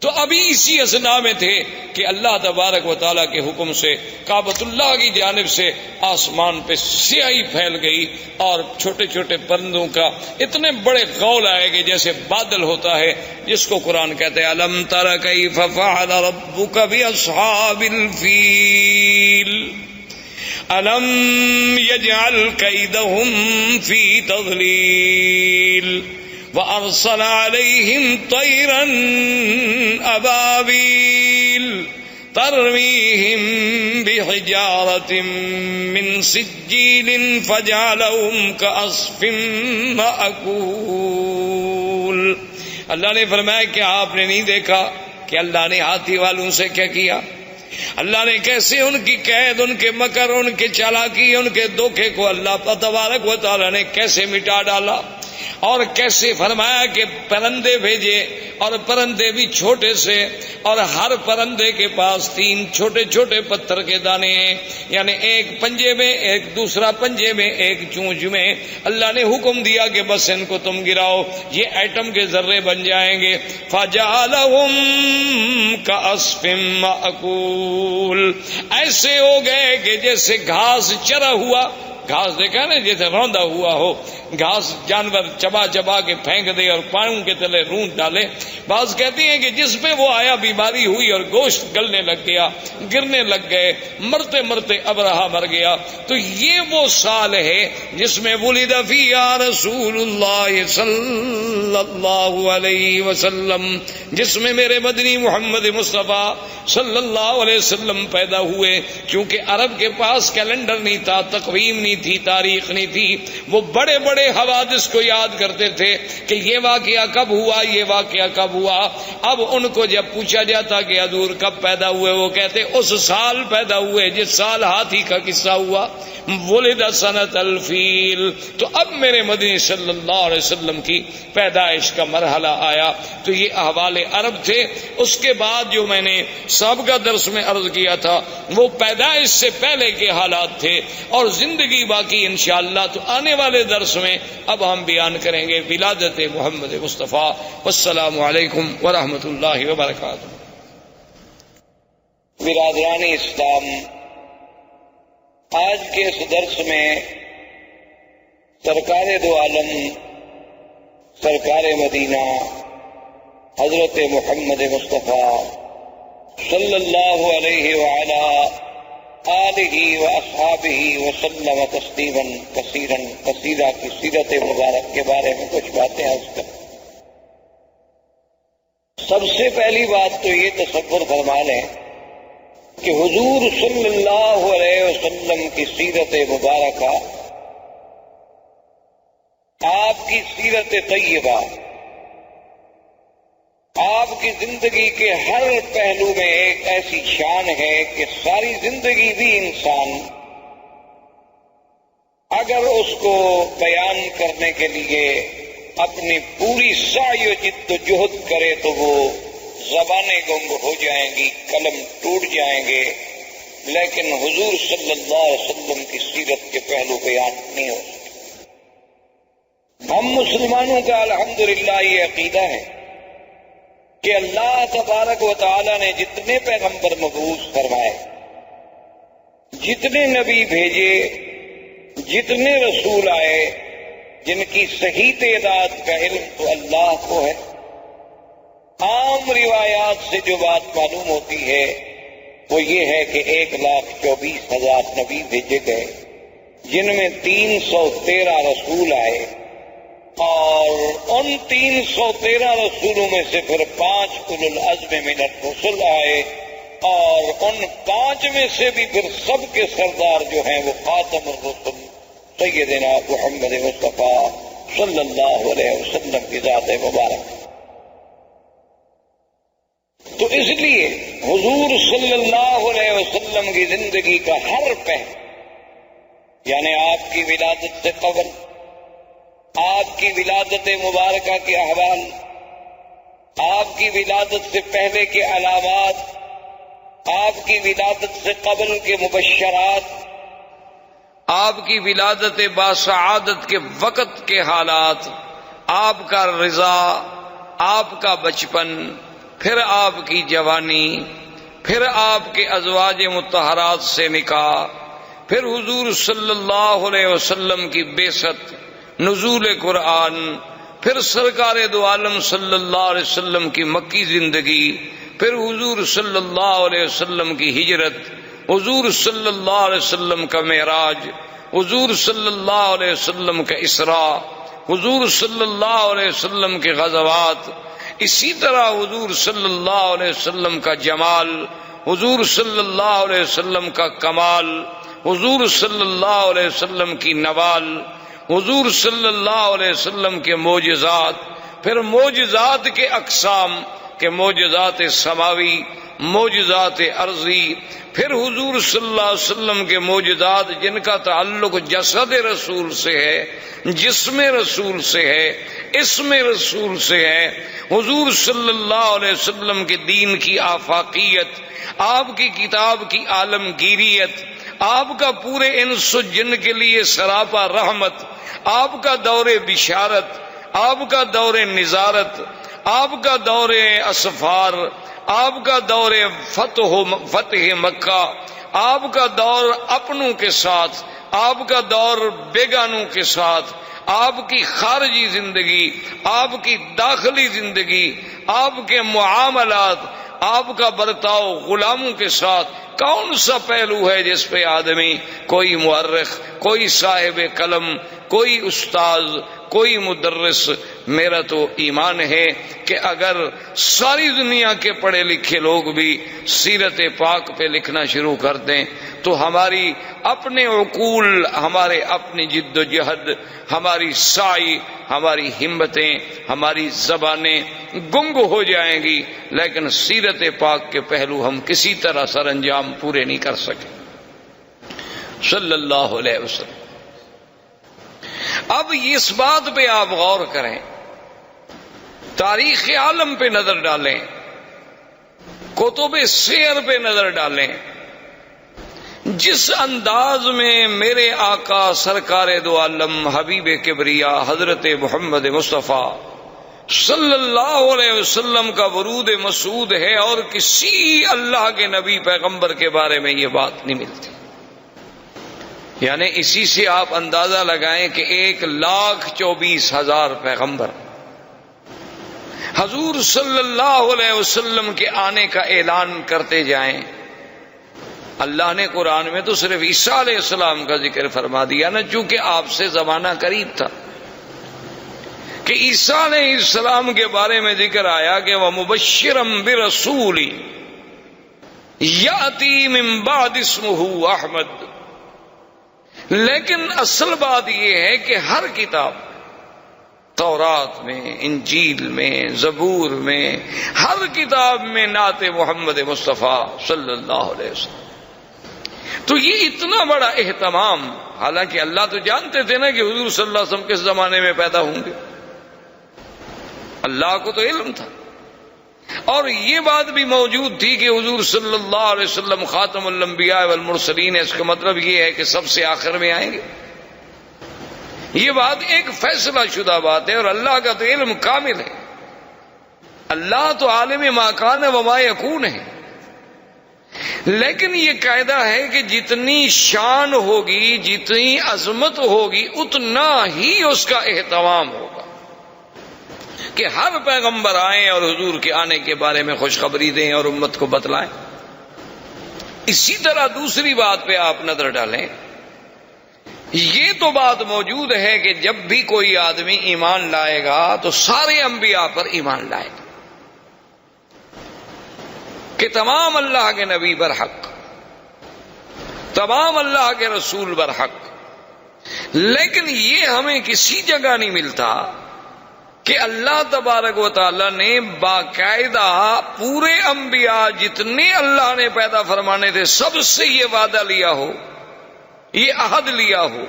تو ابھی اسی اسنا میں تھے کہ اللہ تبارک و تعالیٰ کے حکم سے کعبۃ اللہ کی جانب سے آسمان پہ سیاہی پھیل گئی اور چھوٹے چھوٹے پرندوں کا اتنے بڑے غول آئے کہ جیسے بادل ہوتا ہے, جس کو قرآن کہتے ہیں الم تر کیف فعل ربک باصحاب الفیل الم یجعل کیدہم فی تضلیل وَأَرْسَلَ عَلَيْهِمْ طَيْرًا أَبَابِيلَ تَرْمِيهِمْ بِحِجَارَةٍ مِّن سِجِّيلٍ فَجَعَلَهُمْ كَعَصْفٍ مَّأْكُولٍ. اللہ نے فرمایا کہ آپ نے نہیں دیکھا کہ اللہ نے ہاتھی والوں سے کیا کیا؟ اللہ نے کیسے ان کی قید, ان کے مکر, ان کے چالاکی, ان کے دھوکے کو اللہ تبارک و تعالیٰ نے کیسے مٹا ڈالا, اور کیسے فرمایا کہ پرندے بھیجے اور پرندے بھی چھوٹے سے, اور ہر پرندے کے پاس 3 چھوٹے چھوٹے پتھر کے دانے ہیں, یعنی ایک پنجے میں, ایک دوسرا پنجے میں, ایک چونچ میں. اللہ نے حکم دیا کہ بس ان کو تم گراؤ, یہ ایٹم کے ذرے بن جائیں گے. فَجَعَلَهُمْ كَعَصْفٍ مَّأْكُولٍ, ایسے ہو گئے کہ جیسے گھاس چرا ہوا, گھاس دیکھا نا جیسے روندا ہوا ہو, گھاس جانور چبا چبا کے پھینک دے اور پاؤں کے تلے رونٹ ڈالے. بعض کہتے ہیں کہ جس پہ وہ آیا بیماری ہوئی اور گوشت گلنے لگ گیا, گرنے لگ گئے, مرتے مرتے ابرہا مر گیا. تو یہ وہ سال ہے جس میں ولد فیہ رسول اللہ صلی اللہ علیہ وسلم, جس میں میرے مدنی محمد مصطفیٰ صلی اللہ علیہ وسلم پیدا ہوئے. کیونکہ عرب کے پاس کیلنڈر نہیں تھا, تقویم نہیں تھی, تاریخ نہیں تھی, وہ بڑے بڑے حوادث کو یاد کرتے تھے کہ یہ واقعہ کب ہوا, یہ واقعہ کب ہوا. اب ان کو جب پوچھا جاتا کہ حضور کب پیدا ہوئے, وہ کہتے اس سال پیدا ہوئے جس سال ہاتھی کا قصہ ہوا, ولد سنۃ الفیل. تو اب میرے مدنی صلی اللہ علیہ وسلم کی پیدائش کا مرحلہ آیا. تو یہ احوال عرب تھے. اس کے بعد جو میں نے سابقہ درس میں عرض کیا تھا وہ پیدائش سے پہلے کے حالات تھے, اور زندگی باقی انشاءاللہ تو آنے والے درس میں اب ہم بیان کریں گے ولادت محمد مصطفیٰ. والسلام علیکم ورحمۃ اللہ وبرکاتہ. برادران اسلام، آج کے اس درس میں سرکار دو عالم سرکار مدینہ حضرت محمد مصطفیٰ صلی اللہ علیہ وعلا آلہ و اصحابہ وسلم تسلیما کثیرا کثیرا کی سیرت مبارک کے بارے میں کچھ باتیں عرض کریں. سب سے پہلی بات تو یہ تصور فرما لیں کہ حضور صلی اللہ علیہ وسلم کی سیرت مبارکہ، آپ کی سیرت طیبہ، آپ کی زندگی کے ہر پہلو میں ایک ایسی شان ہے کہ ساری زندگی بھی انسان اگر اس کو بیان کرنے کے لیے اپنی پوری سعی و جد و جہد کرے تو وہ زبانیں گنگ ہو جائیں گی، قلم ٹوٹ جائیں گے، لیکن حضور صلی اللہ علیہ وسلم کی سیرت کے پہلو بیان نہیں ہو سکتے. ہم مسلمانوں کا الحمدللہ یہ عقیدہ ہے کہ اللہ تبارک و تعالی نے جتنے پیغمبر مبعوث فرمائے، جتنے نبی بھیجے، جتنے رسول آئے، جن کی صحیح تعداد کا علم تو اللہ کو ہے. عام روایات سے جو بات معلوم ہوتی ہے وہ یہ ہے کہ 1,24,000 نبی بھیجے گئے، جن میں 313 رسول آئے، اور ان 313 رسولوں میں سے پھر 5 اولو العزم من الرسل آئے، اور ان 5 میں سے بھی پھر سب کے سردار جو ہیں وہ خاتم الرسل سیدنا محمد مصطفیٰ صلی اللہ علیہ وسلم کی ذات مبارک. تو اس لیے حضور صلی اللہ علیہ وسلم کی زندگی کا ہر پہلو، یعنی آپ کی ولادت سے قبل، آپ کی ولادت مبارکہ کے احوال، آپ کی ولادت سے پہلے کے علامات، آپ کی ولادت سے قبل کے مبشرات، آپ کی ولادت باسعادت کے وقت کے حالات، آپ کا رضا، آپ کا بچپن، پھر آپ کی جوانی، پھر آپ کے ازواج مطہرات سے نکاح، پھر حضور صلی اللہ علیہ وسلم کی بعثت، نزول قرآن، پھر سرکار دو عالم صلی اللہ علیہ وسلم کی مکی زندگی، پھر حضور صلی اللہ علیہ وسلم کی ہجرت، حضور صلی اللہ علیہ وسلم کا معراج، حضور صلی اللہ علیہ وسلم کا اسراء، حضور صلی اللہ علیہ وسلم کے غزوات، اسی طرح حضور صلی اللہ علیہ وسلم کا جمال، حضور صلی اللہ علیہ وسلم کا کمال، حضور صلی اللہ علیہ وسلم کی نوال، حضور صلی اللہ علیہ وسلم کے معجزات، پھر معجزات کے اقسام کے معجزات سماوی، معجزات ارضی، پھر حضور صلی اللہ علیہ وسلم کے معجزات جن کا تعلق جسد رسول سے ہے، جسم رسول سے ہے، اسم رسول سے ہے، حضور صلی اللہ علیہ وسلم کے دین کی آفاقیت، آپ کی کتاب کی عالمگیریت، آپ کا پورے انس و جن کے لیے سراپا رحمت، آپ کا دور بشارت، آپ کا دور نظارت، آپ کا دور اسفار، آپ کا دور فتح مکہ، آپ کا دور اپنوں کے ساتھ، آپ کا دور بیگانوں کے ساتھ، آپ کی خارجی زندگی، آپ کی داخلی زندگی، آپ کے معاملات، آپ کا برتاؤ غلاموں کے ساتھ، کون سا پہلو ہے جس پہ آدمی، کوئی مورخ، کوئی صاحب قلم، کوئی استاذ، کوئی مدرس، میرا تو ایمان ہے کہ اگر ساری دنیا کے پڑھے لکھے لوگ بھی سیرت پاک پہ لکھنا شروع کر دیں تو ہماری اپنے عقول، ہمارے اپنی جد و جہد، ہماری سعی، ہماری ہمتیں، ہماری زبانیں گنگ ہو جائیں گی، لیکن سیرت پاک کے پہلو ہم کسی طرح سر انجام پورے نہیں کر سکے صلی اللہ علیہ وسلم۔ اب اس بات پہ آپ غور کریں، تاریخ عالم پہ نظر ڈالیں، کتب سیر پہ نظر ڈالیں، جس انداز میں میرے آقا سرکار دو عالم حبیب کبریا حضرت محمد مصطفیٰ صلی اللہ علیہ وسلم کا ورود مسعود ہے، اور کسی اللہ کے نبی پیغمبر کے بارے میں یہ بات نہیں ملتی۔ یعنی اسی سے آپ اندازہ لگائیں کہ 1,24,000 پیغمبر حضور صلی اللہ علیہ وسلم کے آنے کا اعلان کرتے جائیں۔ اللہ نے قرآن میں تو صرف عیسیٰ علیہ السلام کا ذکر فرما دیا نا، چونکہ آپ سے زمانہ قریب تھا، کہ عیسیٰ علیہ السلام کے بارے میں ذکر آیا کہ وَمُبَشِّرًا بِرَسُولٍ يَأْتِي مِن بَعْدِ اسْمُهُ احمد۔ لیکن اصل بات یہ ہے کہ ہر کتاب، تورات میں، انجیل میں، زبور میں، ہر کتاب میں نعت محمد مصطفیٰ صلی اللہ علیہ وسلم۔ تو یہ اتنا بڑا اہتمام، حالانکہ اللہ تو جانتے تھے نا کہ حضور صلی اللہ علیہ وسلم کس زمانے میں پیدا ہوں گے، اللہ کو تو علم تھا، اور یہ بات بھی موجود تھی کہ حضور صلی اللہ علیہ وسلم خاتم الانبیاء والمرسلین ہے، اس کا مطلب یہ ہے کہ سب سے آخر میں آئیں گے۔ یہ بات ایک فیصلہ شدہ بات ہے، اور اللہ کا تو علم کامل ہے، اللہ تو عالم ما کان وما یکون ہے۔ لیکن یہ قاعدہ ہے کہ جتنی شان ہوگی، جتنی عظمت ہوگی، اتنا ہی اس کا اہتمام ہوگا کہ ہر پیغمبر آئیں اور حضور کے آنے کے بارے میں خوشخبری دیں اور امت کو بتلائیں۔ اسی طرح دوسری بات پہ آپ نظر ڈالیں، یہ تو بات موجود ہے کہ جب بھی کوئی آدمی ایمان لائے گا تو سارے انبیاء پر ایمان لائے گا، کہ تمام اللہ کے نبی برحق، تمام اللہ کے رسول برحق۔ لیکن یہ ہمیں کسی جگہ نہیں ملتا کہ اللہ تبارک و تعالی نے باقاعدہ پورے انبیاء جتنے اللہ نے پیدا فرمانے تھے سب سے یہ وعدہ لیا ہو، یہ عہد لیا ہو،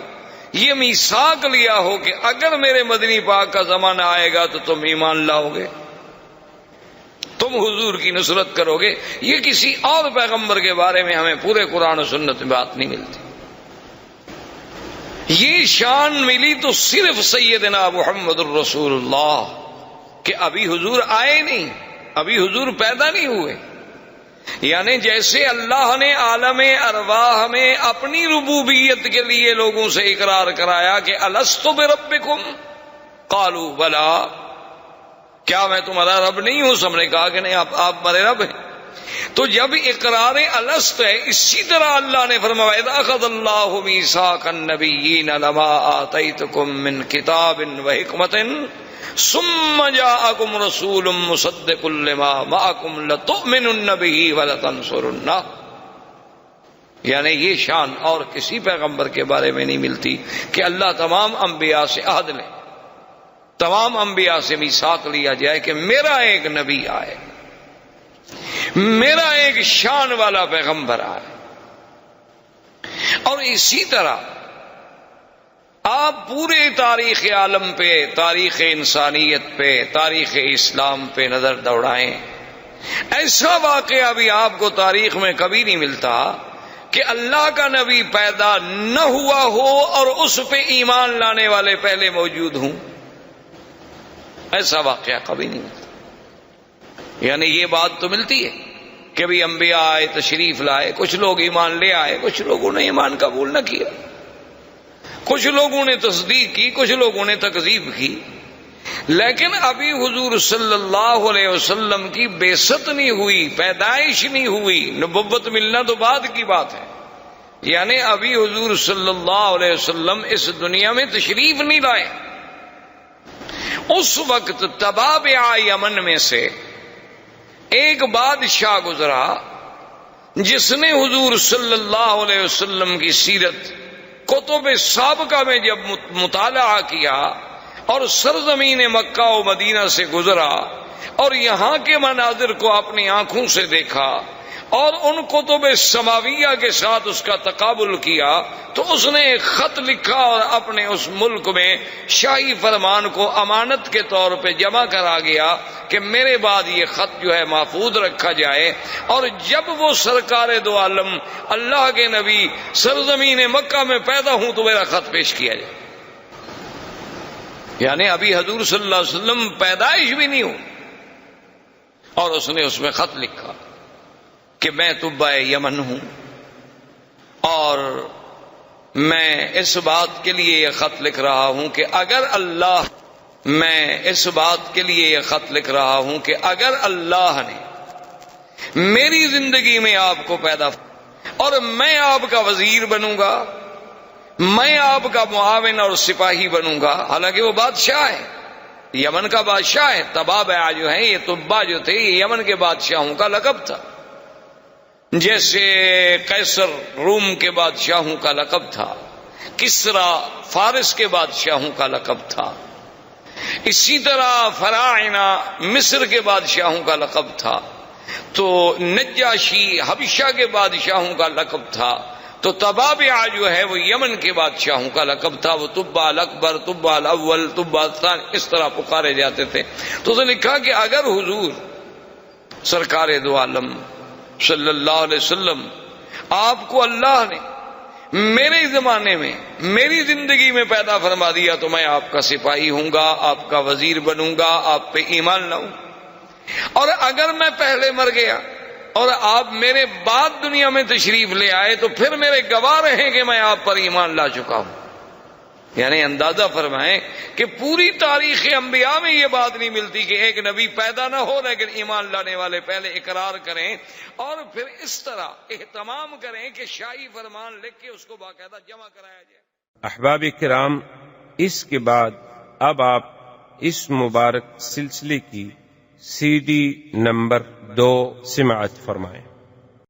یہ میثاق لیا ہو کہ اگر میرے مدنی پاک کا زمانہ آئے گا تو تم ایمان لاؤ گے، تم حضور کی نصرت کرو گے۔ یہ کسی اور پیغمبر کے بارے میں ہمیں پورے قرآن و سنت میں بات نہیں ملتی۔ یہ شان ملی تو صرف سیدنا محمد الرسول اللہ کہ ابھی حضور آئے نہیں، ابھی حضور پیدا نہیں ہوئے۔ یعنی جیسے اللہ نے عالم ارواح میں اپنی ربوبیت کے لیے لوگوں سے اقرار کرایا کہ الست بربکم قالوا بلا، کیا میں تمہارا رب نہیں ہوں؟ سب نے کہا کہ نہیں، آپ ہمارے رب ہیں۔ تو جب اقرار الست ہے، اسی طرح اللہ نے فرمایا اذ اخذ اللہ میثاق النبیین لما آتیتکم من کتاب وحکمت ثم جاءکم رسول مصدق لما معکم لتؤمنن به ولتنصرنہ۔ یعنی یہ شان اور کسی پیغمبر کے بارے میں نہیں ملتی کہ اللہ تمام انبیاء سے عہد لے، تمام انبیاء سے میثاق لیا جائے کہ میرا ایک نبی آئے، میرا ایک شان والا پیغمبر آئے۔ اور اسی طرح آپ پورے تاریخ عالم پہ، تاریخ انسانیت پہ، تاریخ اسلام پہ نظر دوڑائیں، ایسا واقعہ بھی آپ کو تاریخ میں کبھی نہیں ملتا کہ اللہ کا نبی پیدا نہ ہوا ہو اور اس پہ ایمان لانے والے پہلے موجود ہوں، ایسا واقعہ کبھی نہیں ملتا۔ یعنی یہ بات تو ملتی ہے کہ بھی انبیاء آئے، تشریف لائے، کچھ لوگ ایمان لے آئے، کچھ لوگوں نے ایمان قبول نہ کیا، کچھ لوگوں نے تصدیق کی، کچھ لوگوں نے تکذیب کی، لیکن ابھی حضور صلی اللہ علیہ وسلم کی بعثت نہیں ہوئی، پیدائش نہیں ہوئی، نبوت ملنا تو بعد کی بات ہے۔ یعنی ابھی حضور صلی اللہ علیہ وسلم اس دنیا میں تشریف نہیں لائے۔ اس وقت تبابع یمن میں سے ایک بادشاہ گزرا جس نے حضور صلی اللہ علیہ وسلم کی سیرت کتب سابقہ میں جب مطالعہ کیا اور سرزمین مکہ و مدینہ سے گزرا اور یہاں کے مناظر کو اپنی آنکھوں سے دیکھا اور ان کتب سماویہ کے ساتھ اس کا تقابل کیا، تو اس نے ایک خط لکھا اور اپنے اس ملک میں شاہی فرمان کو امانت کے طور پہ جمع کرا گیا کہ میرے بعد یہ خط جو ہے محفوظ رکھا جائے، اور جب وہ سرکار دو عالم اللہ کے نبی سرزمین مکہ میں پیدا ہوں تو میرا خط پیش کیا جائے۔ یعنی ابھی حضور صلی اللہ علیہ وسلم پیدائش بھی نہیں ہو، اور اس نے اس میں خط لکھا کہ میں طبع یمن ہوں، اور میں اس بات کے لیے یہ خط لکھ رہا ہوں کہ اگر اللہ نے میری زندگی میں آپ کو پیدا اور میں آپ کا وزیر بنوں گا، میں آپ کا معاون اور سپاہی بنوں گا۔ حالانکہ وہ بادشاہ ہے، یمن کا بادشاہ ہے۔ تبابع جو ہیں، یہ طبا جو تھے، یہ یمن کے بادشاہوں کا لقب تھا، جیسے قیصر روم کے بادشاہوں کا لقب تھا، کسرا فارس کے بادشاہوں کا لقب تھا، اسی طرح فراعنہ مصر کے بادشاہوں کا لقب تھا، تو نجاشی حبشہ کے بادشاہوں کا لقب تھا، تو تبابع جو ہے وہ یمن کے بادشاہوں کا لقب تھا۔ وہ طبع الاکبر، طبع الاول، طبع الثانی اس طرح پکارے جاتے تھے۔ تو اس نے لکھا کہ اگر حضور سرکار دو عالم صلی اللہ علیہ وسلم آپ کو اللہ نے میرے زمانے میں میری زندگی میں پیدا فرما دیا تو میں آپ کا سپاہی ہوں گا، آپ کا وزیر بنوں گا، آپ پہ ایمان لاؤں، اور اگر میں پہلے مر گیا اور آپ میرے بعد دنیا میں تشریف لے آئے تو پھر میرے گواہ رہیں کہ میں آپ پر ایمان لا چکا ہوں۔ یعنی اندازہ فرمائیں کہ پوری تاریخ انبیاء میں یہ بات نہیں ملتی کہ ایک نبی پیدا نہ ہو لیکن ایمان لانے والے پہلے اقرار کریں اور پھر اس طرح اہتمام کریں کہ شاہی فرمان لکھ کے اس کو باقاعدہ جمع کرایا جائے۔ احباب کرام، اس کے بعد اب آپ اس مبارک سلسلے کی CD نمبر 2 سماعت فرمائیں۔